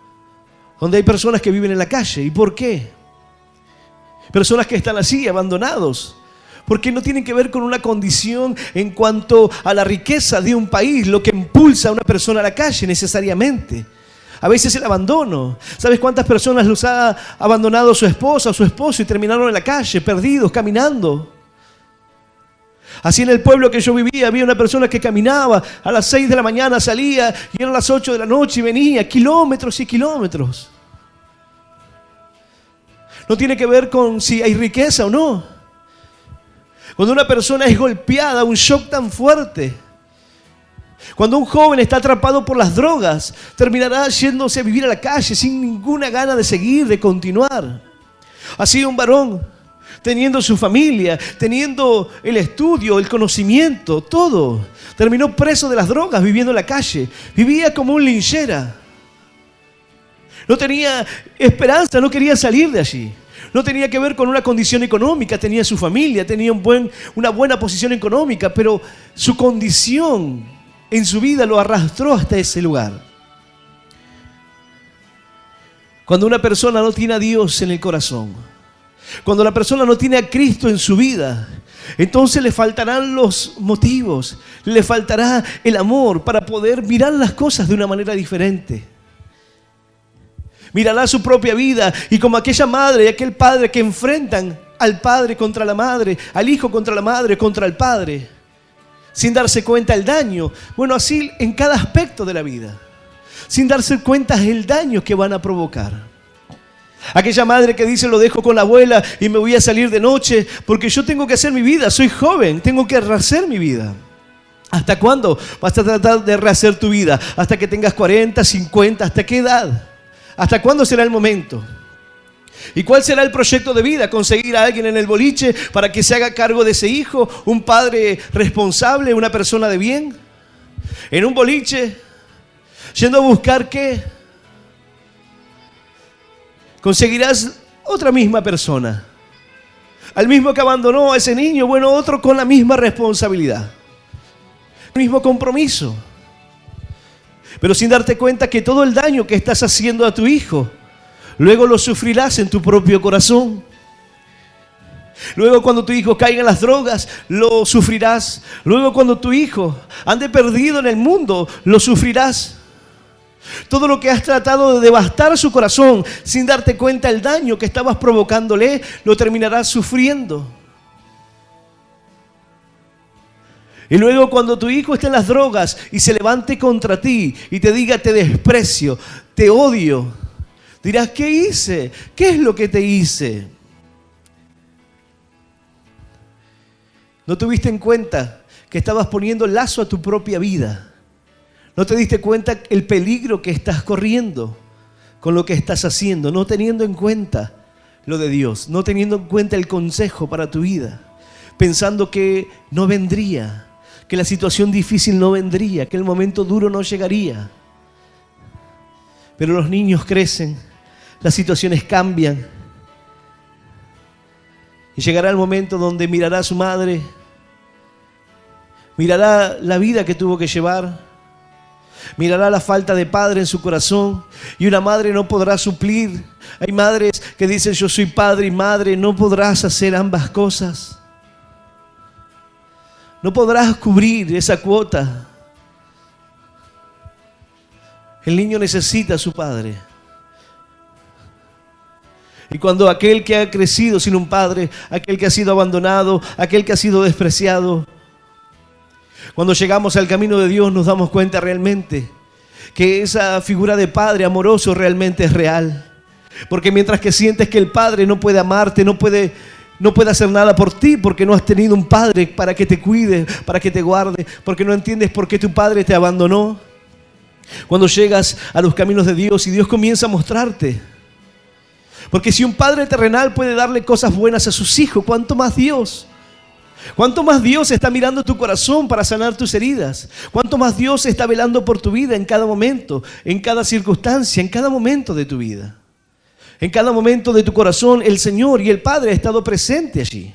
donde hay personas que viven en la calle. ¿Y por qué? Personas que están así, abandonados. Porque no tienen que ver con una condición en cuanto a la riqueza de un país, lo que impulsa a una persona a la calle necesariamente. A veces el abandono. ¿Sabes cuántas personas los ha abandonado su esposa o su esposo y terminaron en la calle, perdidos, caminando? Así en el pueblo que yo vivía, había una persona que caminaba a las 6 de la mañana, salía y eran las 8 de la noche y venía kilómetros y kilómetros. No tiene que ver con si hay riqueza o no. Cuando una persona es golpeada, un shock tan fuerte. Cuando un joven está atrapado por las drogas, terminará yéndose a vivir a la calle sin ninguna gana de seguir, de continuar. Así un varón, teniendo su familia, teniendo el estudio, el conocimiento, todo, terminó preso de las drogas, viviendo en la calle. Vivía como un linchera. No tenía esperanza, no quería salir de allí. No tenía que ver con una condición económica, tenía su familia, tenía una buena posición económica, pero su condición en su vida lo arrastró hasta ese lugar. Cuando una persona no tiene a Dios en el corazón, cuando la persona no tiene a Cristo en su vida, entonces le faltarán los motivos, le faltará el amor para poder mirar las cosas de una manera diferente. Mirará su propia vida y como aquella madre y aquel padre que enfrentan al padre contra la madre, al hijo contra la madre, contra el padre, sin darse cuenta el daño. Bueno, así en cada aspecto de la vida, sin darse cuenta el daño que van a provocar. Aquella madre que dice, lo dejo con la abuela y me voy a salir de noche porque yo tengo que hacer mi vida, soy joven, tengo que rehacer mi vida. ¿Hasta cuándo vas a tratar de rehacer tu vida? ¿Hasta que tengas 40, 50? ¿Hasta qué edad? ¿Hasta cuándo será el momento? ¿Y cuál será el proyecto de vida? ¿Conseguir a alguien en el boliche para que se haga cargo de ese hijo? ¿Un padre responsable? ¿Una persona de bien? ¿En un boliche? ¿Yendo a buscar qué? Conseguirás otra misma persona. Al mismo que abandonó a ese niño, bueno, otro con la misma responsabilidad. El mismo compromiso. Pero sin darte cuenta que todo el daño que estás haciendo a tu hijo, luego lo sufrirás en tu propio corazón. Luego cuando tu hijo caiga en las drogas, lo sufrirás. Luego cuando tu hijo ande perdido en el mundo, lo sufrirás. Todo lo que has tratado de devastar su corazón, sin darte cuenta el daño que estabas provocándole, lo terminarás sufriendo. Y luego cuando tu hijo esté en las drogas y se levante contra ti y te diga te desprecio, te odio, dirás, ¿qué hice? ¿Qué es lo que te hice? ¿No tuviste en cuenta que estabas poniendo lazo a tu propia vida? ¿No te diste cuenta el peligro que estás corriendo con lo que estás haciendo? No teniendo en cuenta lo de Dios, no teniendo en cuenta el consejo para tu vida, pensando que no vendría, que la situación difícil no vendría, que el momento duro no llegaría. Pero los niños crecen, las situaciones cambian y llegará el momento donde mirará a su madre, mirará la vida que tuvo que llevar, mirará la falta de padre en su corazón y una madre no podrá suplir. Hay madres que dicen yo soy padre y madre, no podrás hacer ambas cosas. No podrás cubrir esa cuota. El niño necesita a su padre. Y cuando aquel que ha crecido sin un padre, aquel que ha sido abandonado, aquel que ha sido despreciado, cuando llegamos al camino de Dios nos damos cuenta realmente que esa figura de padre amoroso realmente es real. Porque mientras que sientes que el padre no puede amarte, no puede hacer nada por ti porque no has tenido un padre para que te cuide, para que te guarde, porque no entiendes por qué tu padre te abandonó. Cuando llegas a los caminos de Dios y Dios comienza a mostrarte. Porque si un padre terrenal puede darle cosas buenas a sus hijos, ¿cuánto más Dios? ¿Cuánto más Dios está mirando tu corazón para sanar tus heridas? ¿Cuánto más Dios está velando por tu vida en cada momento, en cada circunstancia, en cada momento de tu vida? En cada momento de tu corazón, el Señor y el Padre ha estado presente allí.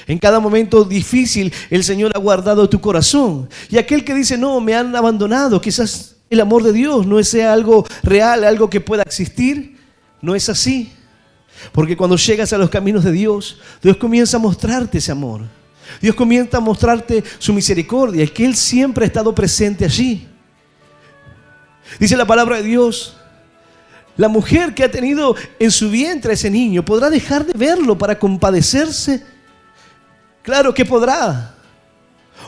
En cada momento difícil, el Señor ha guardado tu corazón. Y aquel que dice, no, me han abandonado, quizás el amor de Dios no sea algo real, algo que pueda existir, no es así. Porque cuando llegas a los caminos de Dios, Dios comienza a mostrarte ese amor. Dios comienza a mostrarte su misericordia, es que Él siempre ha estado presente allí. Dice la palabra de Dios, la mujer que ha tenido en su vientre a ese niño, ¿podrá dejar de verlo para compadecerse? Claro que podrá.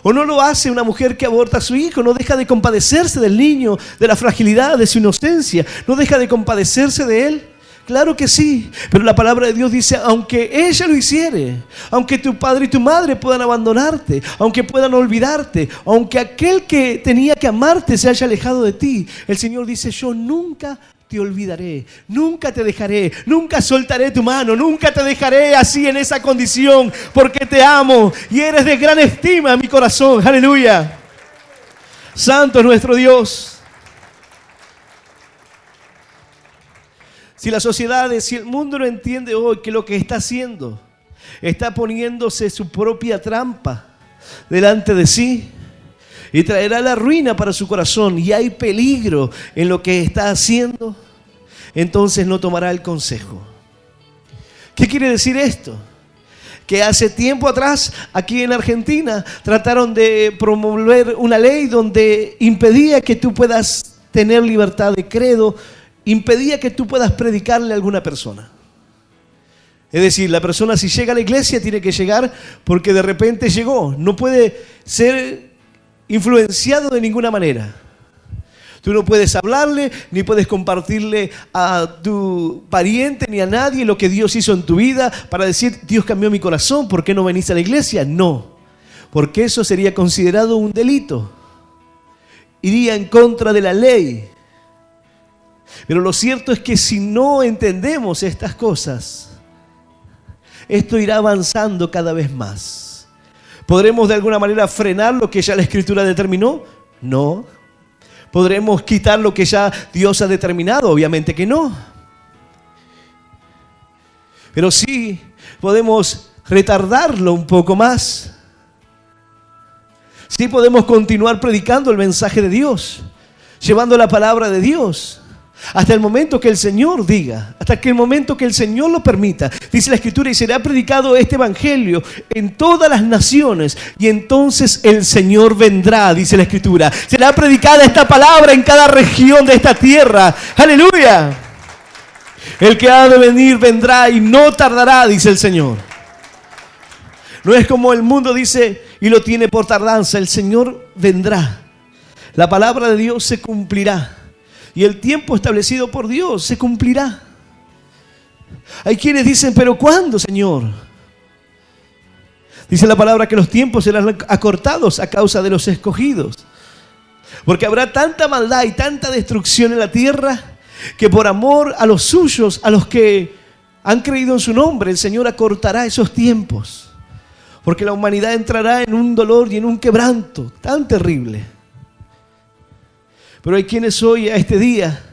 ¿O no lo hace una mujer que aborta a su hijo? ¿No deja de compadecerse del niño, de la fragilidad, de su inocencia? ¿No deja de compadecerse de él? Claro que sí, pero la palabra de Dios dice, aunque ella lo hiciere, aunque tu padre y tu madre puedan abandonarte, aunque puedan olvidarte, aunque aquel que tenía que amarte se haya alejado de ti, el Señor dice, yo nunca te olvidaré, nunca te dejaré, nunca soltaré tu mano, nunca te dejaré así en esa condición, porque te amo y eres de gran estima en mi corazón. Aleluya. Santo es nuestro Dios. Si la sociedad, si el mundo no entiende hoy que lo que está haciendo, está poniéndose su propia trampa delante de sí y traerá la ruina para su corazón y hay peligro en lo que está haciendo, entonces no tomará el consejo. ¿Qué quiere decir esto? Que hace tiempo atrás, aquí en Argentina, trataron de promover una ley donde impedía que tú puedas tener libertad de credo, impedía que tú puedas predicarle a alguna persona. Es decir, la persona si llega a la iglesia tiene que llegar porque de repente llegó. No puede ser influenciado de ninguna manera. Tú no puedes hablarle, ni puedes compartirle a tu pariente, ni a nadie lo que Dios hizo en tu vida para decir, Dios cambió mi corazón, ¿por qué no venís a la iglesia? No, porque eso sería considerado un delito. Iría en contra de la ley. Pero lo cierto es que si no entendemos estas cosas, esto irá avanzando cada vez más. ¿Podremos de alguna manera frenar lo que ya la Escritura determinó? No. ¿Podremos quitar lo que ya Dios ha determinado? Obviamente que no. Pero sí podemos retardarlo un poco más. Sí podemos continuar predicando el mensaje de Dios, llevando la palabra de Dios, hasta el momento que el Señor diga, hasta que el momento que el Señor lo permita. Dice la Escritura, y será predicado este evangelio en todas las naciones, y entonces el Señor vendrá, dice la Escritura. Será predicada esta palabra en cada región de esta tierra. ¡Aleluya! El que ha de venir vendrá y no tardará, dice el Señor. No es como el mundo dice y lo tiene por tardanza. El Señor vendrá. La palabra de Dios se cumplirá. Y el tiempo establecido por Dios se cumplirá. Hay quienes dicen, ¿pero cuándo, Señor? Dice la palabra que los tiempos serán acortados a causa de los escogidos. Porque habrá tanta maldad y tanta destrucción en la tierra que por amor a los suyos, a los que han creído en su nombre, el Señor acortará esos tiempos. Porque la humanidad entrará en un dolor y en un quebranto tan terrible. Pero hay quienes hoy, a este día,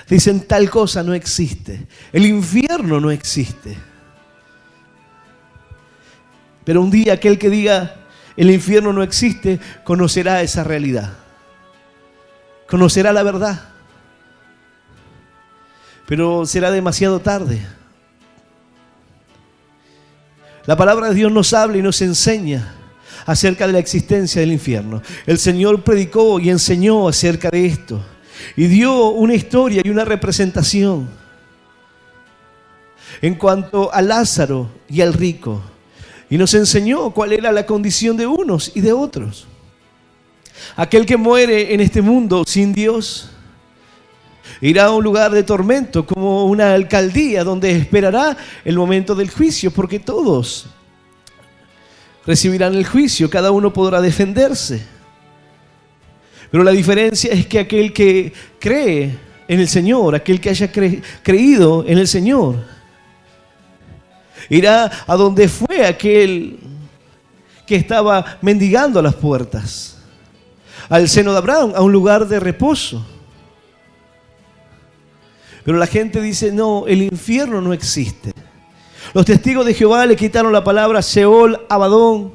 dicen tal cosa no existe. El infierno no existe. Pero un día aquel que diga el infierno no existe, conocerá esa realidad. Conocerá la verdad. Pero será demasiado tarde. La palabra de Dios nos habla y nos enseña acerca de la existencia del infierno. El Señor predicó y enseñó acerca de esto. Y dio una historia y una representación en cuanto a Lázaro y al rico. Y nos enseñó cuál era la condición de unos y de otros. Aquel que muere en este mundo sin Dios irá a un lugar de tormento, como una alcaldía donde esperará el momento del juicio, porque todos recibirán el juicio, cada uno podrá defenderse. Pero la diferencia es que aquel que cree en el Señor, aquel que haya creído en el Señor, irá a donde fue aquel que estaba mendigando a las puertas, al seno de Abraham, a un lugar de reposo. Pero la gente dice, no, el infierno no existe. Los testigos de Jehová le quitaron la palabra Sheol, Abadón.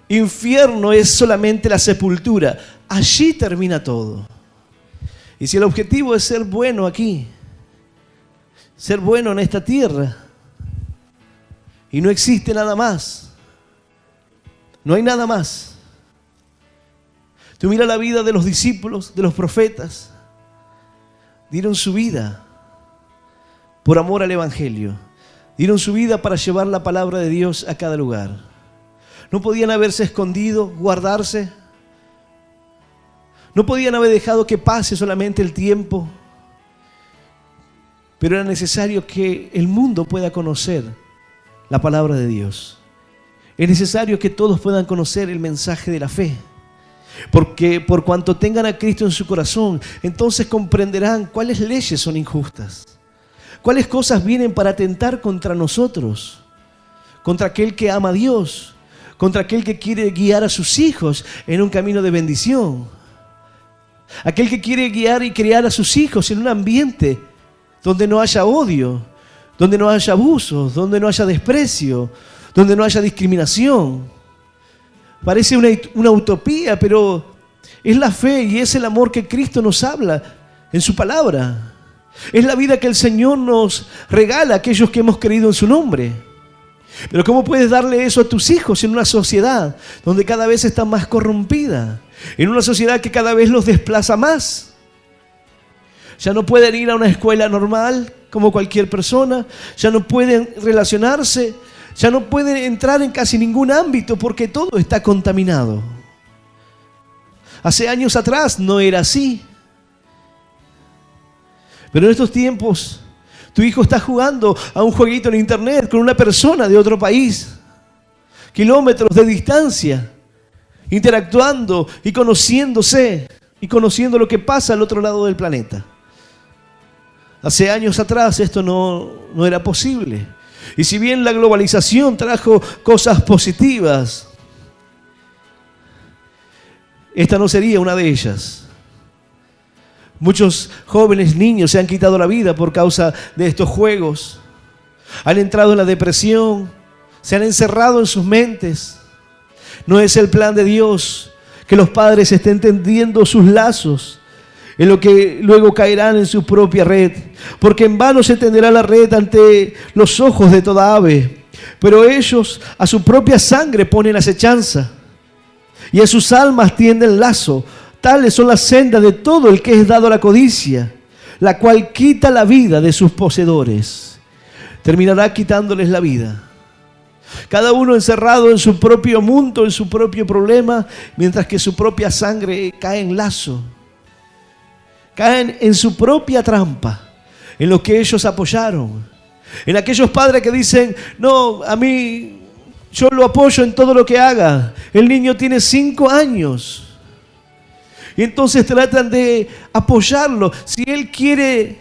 Infierno es solamente la sepultura. Allí termina todo. Y si el objetivo es ser bueno aquí, ser bueno en esta tierra, y no existe nada más, no hay nada más. Tú mira la vida de los discípulos, de los profetas. Dieron su vida por amor al Evangelio. Dieron su vida para llevar la palabra de Dios a cada lugar. No podían haberse escondido, guardarse. No podían haber dejado que pase solamente el tiempo. Pero era necesario que el mundo pueda conocer la palabra de Dios. Es necesario que todos puedan conocer el mensaje de la fe. Porque por cuanto tengan a Cristo en su corazón, entonces comprenderán cuáles leyes son injustas, cuáles cosas vienen para atentar contra nosotros, contra aquel que ama a Dios, contra aquel que quiere guiar a sus hijos en un camino de bendición, aquel que quiere guiar y criar a sus hijos en un ambiente donde no haya odio, donde no haya abusos, donde no haya desprecio, donde no haya discriminación. Parece una utopía, pero es la fe y es el amor que Cristo nos habla en su palabra. Es la vida que el Señor nos regala a aquellos que hemos creído en su nombre. Pero ¿cómo puedes darle eso a tus hijos en una sociedad donde cada vez está más corrompida? En una sociedad que cada vez los desplaza más. Ya no pueden ir a una escuela normal como cualquier persona. Ya no pueden relacionarse. Ya no pueden entrar en casi ningún ámbito porque todo está contaminado. Hace años atrás no era así. Pero en estos tiempos, tu hijo está jugando a un jueguito en internet con una persona de otro país, kilómetros de distancia, interactuando y conociéndose y conociendo lo que pasa al otro lado del planeta. Hace años atrás esto no era posible. Y si bien la globalización trajo cosas positivas, esta no sería una de ellas. Muchos jóvenes niños se han quitado la vida por causa de estos juegos. Han entrado en la depresión, se han encerrado en sus mentes. No es el plan de Dios que los padres estén tendiendo sus lazos en lo que luego caerán en su propia red, porque en vano se tenderá la red ante los ojos de toda ave, pero ellos a su propia sangre ponen acechanza, y a sus almas tienden lazo. Tales son las sendas de todo el que es dado a la codicia, la cual quita la vida de sus poseedores. Terminará quitándoles la vida. Cada uno encerrado en su propio mundo, en su propio problema, mientras que su propia sangre cae en lazo. Caen en su propia trampa, en lo que ellos apoyaron. En aquellos padres que dicen, no, a mí, yo lo apoyo en todo lo que haga. El niño tiene 5 años. Y entonces tratan de apoyarlo. Si él quiere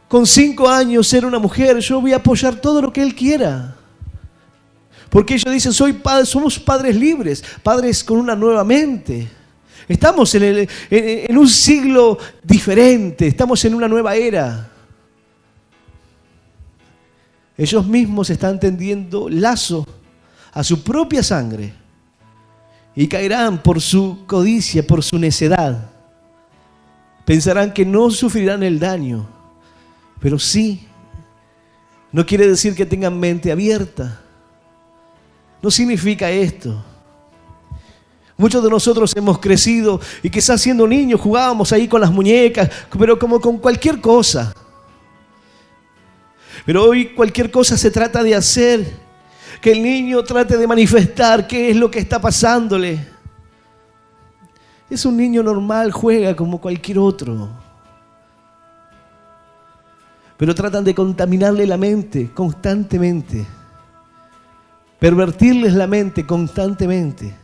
con 5 años ser una mujer, yo voy a apoyar todo lo que él quiera. Porque ellos dicen, somos padres libres, padres con una nueva mente. Estamos en un siglo diferente, estamos en una nueva era. Ellos mismos están tendiendo lazo a su propia sangre y caerán por su codicia, por su necedad. Pensarán que no sufrirán el daño, pero sí. No quiere decir que tengan mente abierta. No significa esto. Muchos de nosotros hemos crecido y quizás siendo niños jugábamos ahí con las muñecas, pero como con cualquier cosa. Pero hoy cualquier cosa se trata de hacer, que el niño trate de manifestar qué es lo que está pasándole. Es un niño normal, juega como cualquier otro. Pero tratan de contaminarle la mente constantemente, pervertirles la mente constantemente.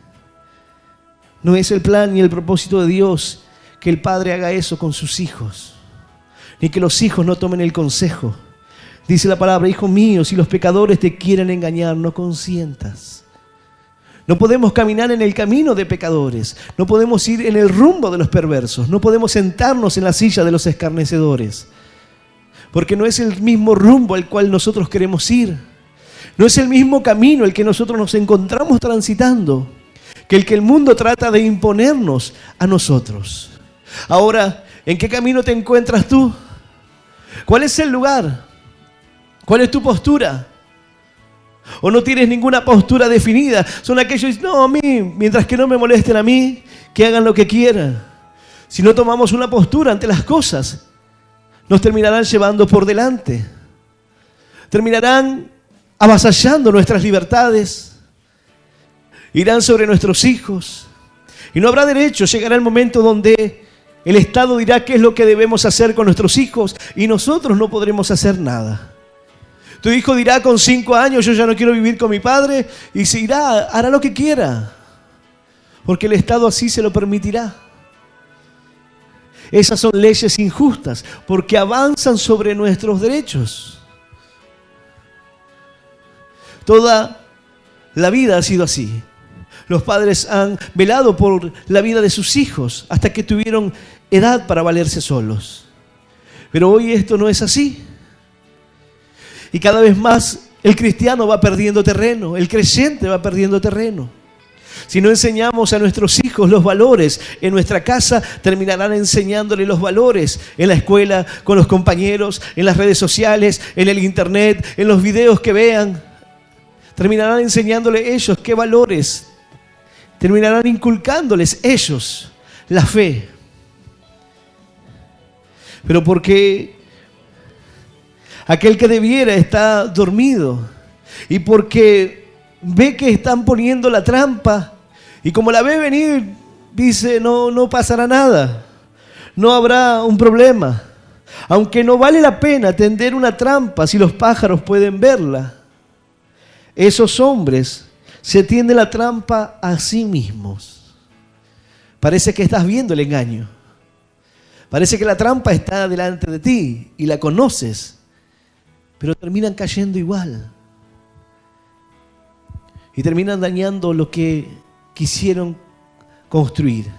No es el plan ni el propósito de Dios que el padre haga eso con sus hijos, ni que los hijos no tomen el consejo. Dice la palabra, hijo mío, si los pecadores te quieren engañar, no consientas. No podemos caminar en el camino de pecadores, no podemos ir en el rumbo de los perversos, no podemos sentarnos en la silla de los escarnecedores, porque no es el mismo rumbo al cual nosotros queremos ir, no es el mismo camino el que nosotros nos encontramos transitando, que el mundo trata de imponernos a nosotros. Ahora, ¿en qué camino te encuentras tú? ¿Cuál es el lugar? ¿Cuál es tu postura? ¿O no tienes ninguna postura definida? Son aquellos, no, a mí, mientras que no me molesten a mí, que hagan lo que quieran. Si no tomamos una postura ante las cosas, nos terminarán llevando por delante. Terminarán avasallando nuestras libertades. Irán sobre nuestros hijos. Y no habrá derecho. Llegará el momento donde el Estado dirá qué es lo que debemos hacer con nuestros hijos y nosotros no podremos hacer nada. Tu hijo dirá con 5 años, yo ya no quiero vivir con mi padre, y se irá, hará lo que quiera, porque el Estado así se lo permitirá. Esas son leyes injustas, porque avanzan sobre nuestros derechos. Toda la vida ha sido así. Los padres han velado por la vida de sus hijos hasta que tuvieron edad para valerse solos. Pero hoy esto no es así. Y cada vez más el cristiano va perdiendo terreno, el creyente va perdiendo terreno. Si no enseñamos a nuestros hijos los valores en nuestra casa, terminarán enseñándole los valores en la escuela, con los compañeros, en las redes sociales, en el internet, en los videos que vean. Terminarán enseñándole ellos qué valores. Terminarán inculcándoles ellos la fe. Pero porque aquel que debiera está dormido y porque ve que están poniendo la trampa y como la ve venir dice, no pasará nada, no habrá un problema. Aunque no vale la pena tender una trampa si los pájaros pueden verla, esos hombres se tienden la trampa a sí mismos. Parece que estás viendo el engaño. Parece que la trampa está delante de ti y la conoces, pero terminan cayendo igual. Y terminan dañando lo que quisieron construir.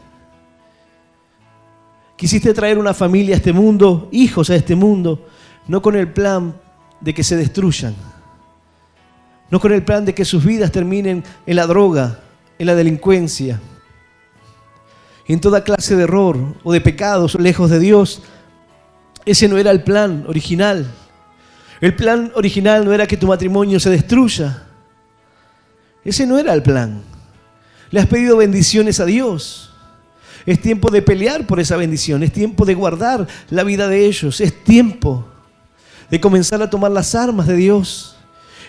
Quisiste traer una familia a este mundo, hijos a este mundo, no con el plan de que se destruyan, no con el plan de que sus vidas terminen en la droga, en la delincuencia, en toda clase de error o de pecados lejos de Dios. Ese no era el plan original. El plan original no era que tu matrimonio se destruya. Ese no era el plan. Le has pedido bendiciones a Dios. Es tiempo de pelear por esa bendición. Es tiempo de guardar la vida de ellos. Es tiempo de comenzar a tomar las armas de Dios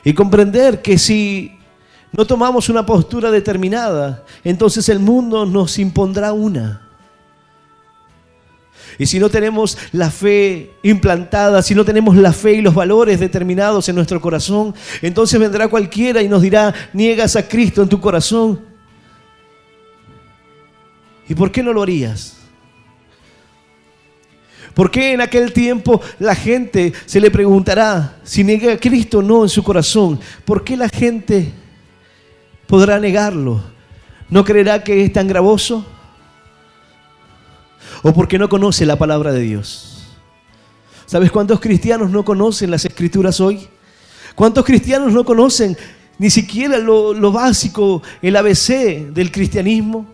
y comprender que si no tomamos una postura determinada, entonces el mundo nos impondrá una. Y si no tenemos la fe implantada, si no tenemos la fe y los valores determinados en nuestro corazón, entonces vendrá cualquiera y nos dirá, niegas a Cristo en tu corazón. ¿Y por qué no lo harías? ¿Por qué en aquel tiempo la gente se le preguntará si niega a Cristo o no en su corazón? ¿Por qué la gente podrá negarlo? ¿No creerá que es tan gravoso? ¿O porque no conoce la palabra de Dios? ¿Sabes cuántos cristianos no conocen las Escrituras hoy? ¿Cuántos cristianos no conocen ni siquiera lo básico, el ABC del cristianismo?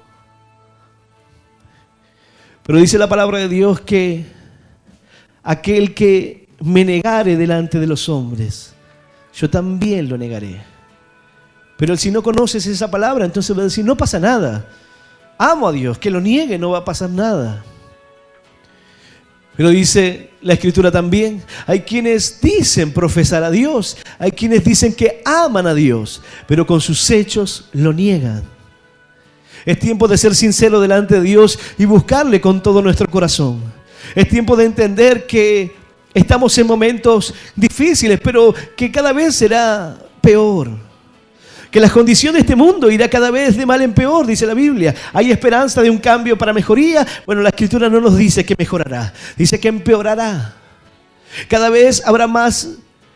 Pero dice la palabra de Dios que aquel que me negare delante de los hombres, yo también lo negaré. Pero si no conoces esa palabra, entonces va a decir, no pasa nada. Amo a Dios, que lo niegue, no va a pasar nada. Pero dice la Escritura también, hay quienes dicen profesar a Dios, hay quienes dicen que aman a Dios, pero con sus hechos lo niegan. Es tiempo de ser sincero delante de Dios y buscarle con todo nuestro corazón. Es tiempo de entender que estamos en momentos difíciles, pero que cada vez será peor. Que las condiciones de este mundo irá cada vez de mal en peor, dice la Biblia. Hay esperanza de un cambio para mejoría. Bueno, la Escritura no nos dice que mejorará, dice que empeorará. Cada vez habrá más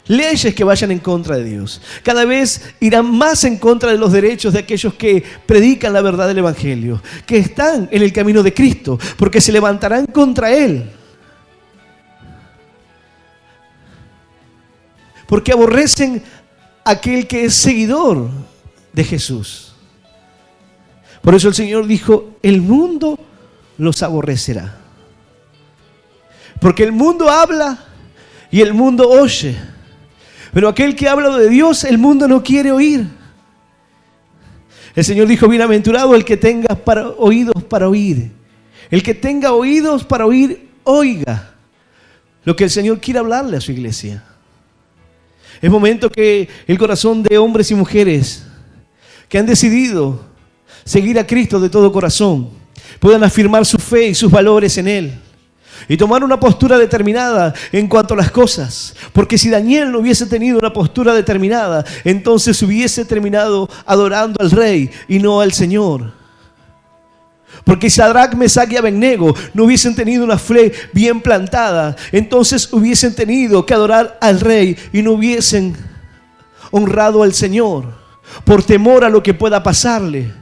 leyes que vayan en contra de Dios. Cada vez irán más en contra de los derechos de aquellos que predican la verdad del Evangelio, que están en el camino de Cristo, porque se levantarán contra Él. Porque aborrecen a aquel que es seguidor de Jesús. Por eso el Señor dijo, el mundo los aborrecerá. Porque el mundo habla y el mundo oye. Pero aquel que habla de Dios, el mundo no quiere oír. El Señor dijo, bienaventurado el que tenga oídos para oír. El que tenga oídos para oír, oiga lo que el Señor quiere hablarle a su iglesia. Es momento que el corazón de hombres y mujeres que han decidido seguir a Cristo de todo corazón puedan afirmar su fe y sus valores en Él. Y tomar una postura determinada en cuanto a las cosas. Porque si Daniel no hubiese tenido una postura determinada, entonces hubiese terminado adorando al rey y no al Señor. Porque Sadrac, Mesac y Abednego no hubiesen tenido una fe bien plantada, entonces hubiesen tenido que adorar al rey y no hubiesen honrado al Señor por temor a lo que pueda pasarle.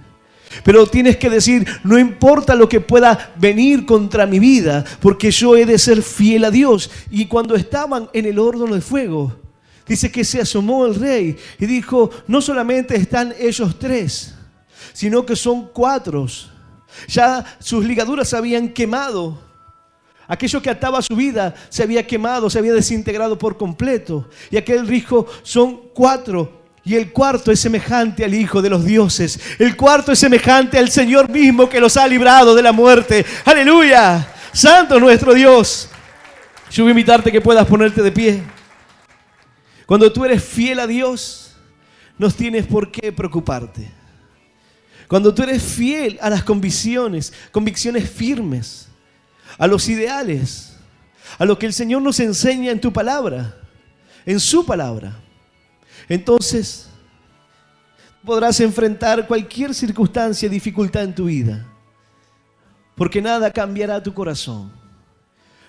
Pero tienes que decir, no importa lo que pueda venir contra mi vida, porque yo he de ser fiel a Dios. Y cuando estaban en el horno de fuego, dice que se asomó el rey y dijo, no solamente están ellos tres, sino que son cuatro. Ya sus ligaduras se habían quemado. Aquello que ataba su vida se había quemado, se había desintegrado por completo. Y aquel dijo, son cuatro. Y el cuarto es semejante al Hijo de los dioses. El cuarto es semejante al Señor mismo que los ha librado de la muerte. ¡Aleluya! ¡Santo nuestro Dios! Yo voy a invitarte que puedas ponerte de pie. Cuando tú eres fiel a Dios, no tienes por qué preocuparte. Cuando tú eres fiel a las convicciones firmes, a los ideales, a lo que el Señor nos enseña en tu palabra, en su palabra, entonces podrás enfrentar cualquier circunstancia, dificultad en tu vida, porque nada cambiará tu corazón.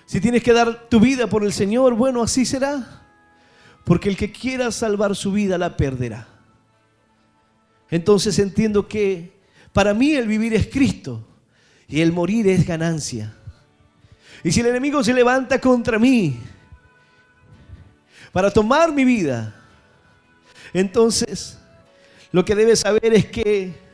Si tienes que dar tu vida por el Señor, bueno, así será, porque el que quiera salvar su vida la perderá. Entonces entiendo que para mí el vivir es Cristo y el morir es ganancia. Y si el enemigo se levanta contra mí para tomar mi vida, entonces lo que debes saber es que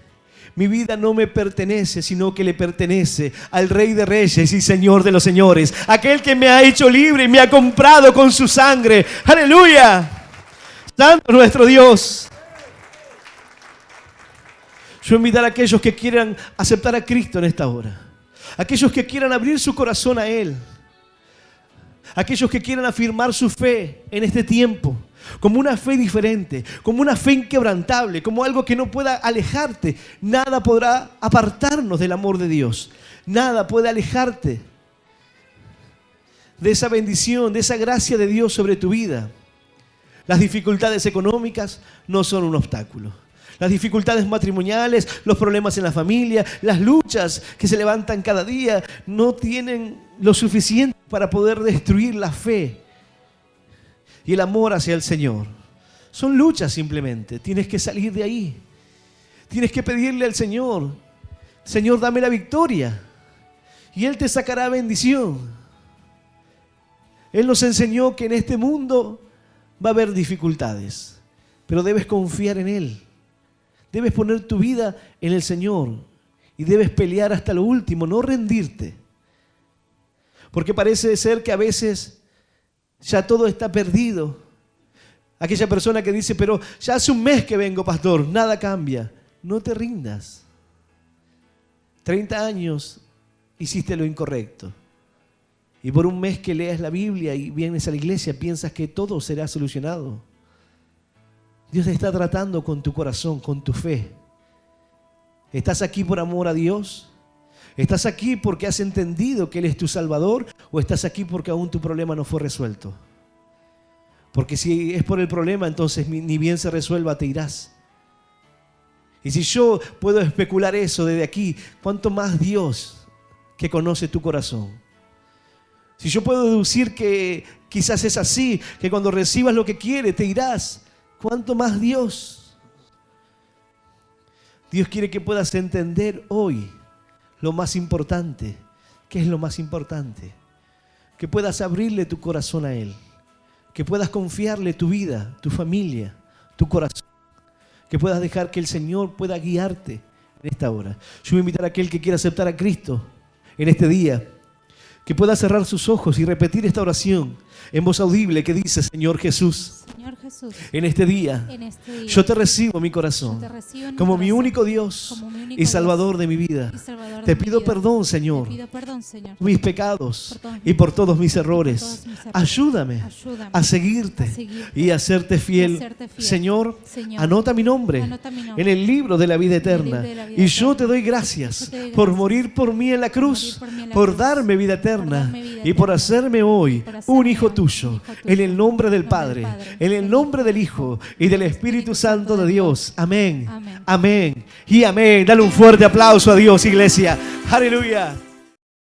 mi vida no me pertenece, sino que le pertenece al Rey de Reyes y Señor de los Señores, aquel que me ha hecho libre y me ha comprado con su sangre. ¡Aleluya! Santo nuestro Dios. Yo invitar a aquellos que quieran aceptar a Cristo en esta hora, aquellos que quieran abrir su corazón a Él, aquellos que quieran afirmar su fe en este tiempo, como una fe diferente, como una fe inquebrantable, como algo que no pueda alejarte. Nada podrá apartarnos del amor de Dios, nada puede alejarte de esa bendición, de esa gracia de Dios sobre tu vida. Las dificultades económicas no son un obstáculo. Las dificultades matrimoniales, los problemas en la familia, las luchas que se levantan cada día, no tienen lo suficiente para poder destruir la fe y el amor hacia el Señor. Son luchas simplemente. Tienes que salir de ahí. Tienes que pedirle al Señor: Señor, dame la victoria. Y Él te sacará bendición. Él nos enseñó que en este mundo va a haber dificultades, pero debes confiar en Él. Debes poner tu vida en el Señor y debes pelear hasta lo último, no rendirte. Porque parece ser que a veces ya todo está perdido. Aquella persona que dice: pero ya hace un mes que vengo, pastor, nada cambia. No te rindas. 30 años hiciste lo incorrecto. Y por un mes que leas la Biblia y vienes a la iglesia, piensas que todo será solucionado. Dios te está tratando con tu corazón, con tu fe. ¿Estás aquí por amor a Dios? ¿Estás aquí porque has entendido que Él es tu Salvador? ¿O estás aquí porque aún tu problema no fue resuelto? Porque si es por el problema, entonces ni bien se resuelva, te irás. Y si yo puedo especular eso desde aquí, ¿cuánto más Dios que conoce tu corazón? Si yo puedo deducir que quizás es así, que cuando recibas lo que quieres te irás, ¿cuánto más Dios? Dios quiere que puedas entender hoy lo más importante. ¿Qué es lo más importante? Que puedas abrirle tu corazón a Él. Que puedas confiarle tu vida, tu familia, tu corazón. Que puedas dejar que el Señor pueda guiarte en esta hora. Yo voy a invitar a aquel que quiera aceptar a Cristo en este día, que pueda cerrar sus ojos y repetir esta oración en voz audible que dice: Señor Jesús, en este día, yo te recibo en mi corazón como mi único Dios y Salvador de mi vida. Te pido perdón, Señor, por mis pecados y por todos mis errores. Ayúdame a seguirte y a serte fiel. Señor, anota mi nombre en el libro de la vida eterna. Y yo te doy gracias por morir por mí en la cruz, por darme vida eterna y por hacerme hoy un hijo tuyo. En el nombre del Padre, en el nombre del Hijo y del Espíritu Santo de Dios. Amén. Amén y amén. Dale un fuerte aplauso a Dios, iglesia. Aleluya.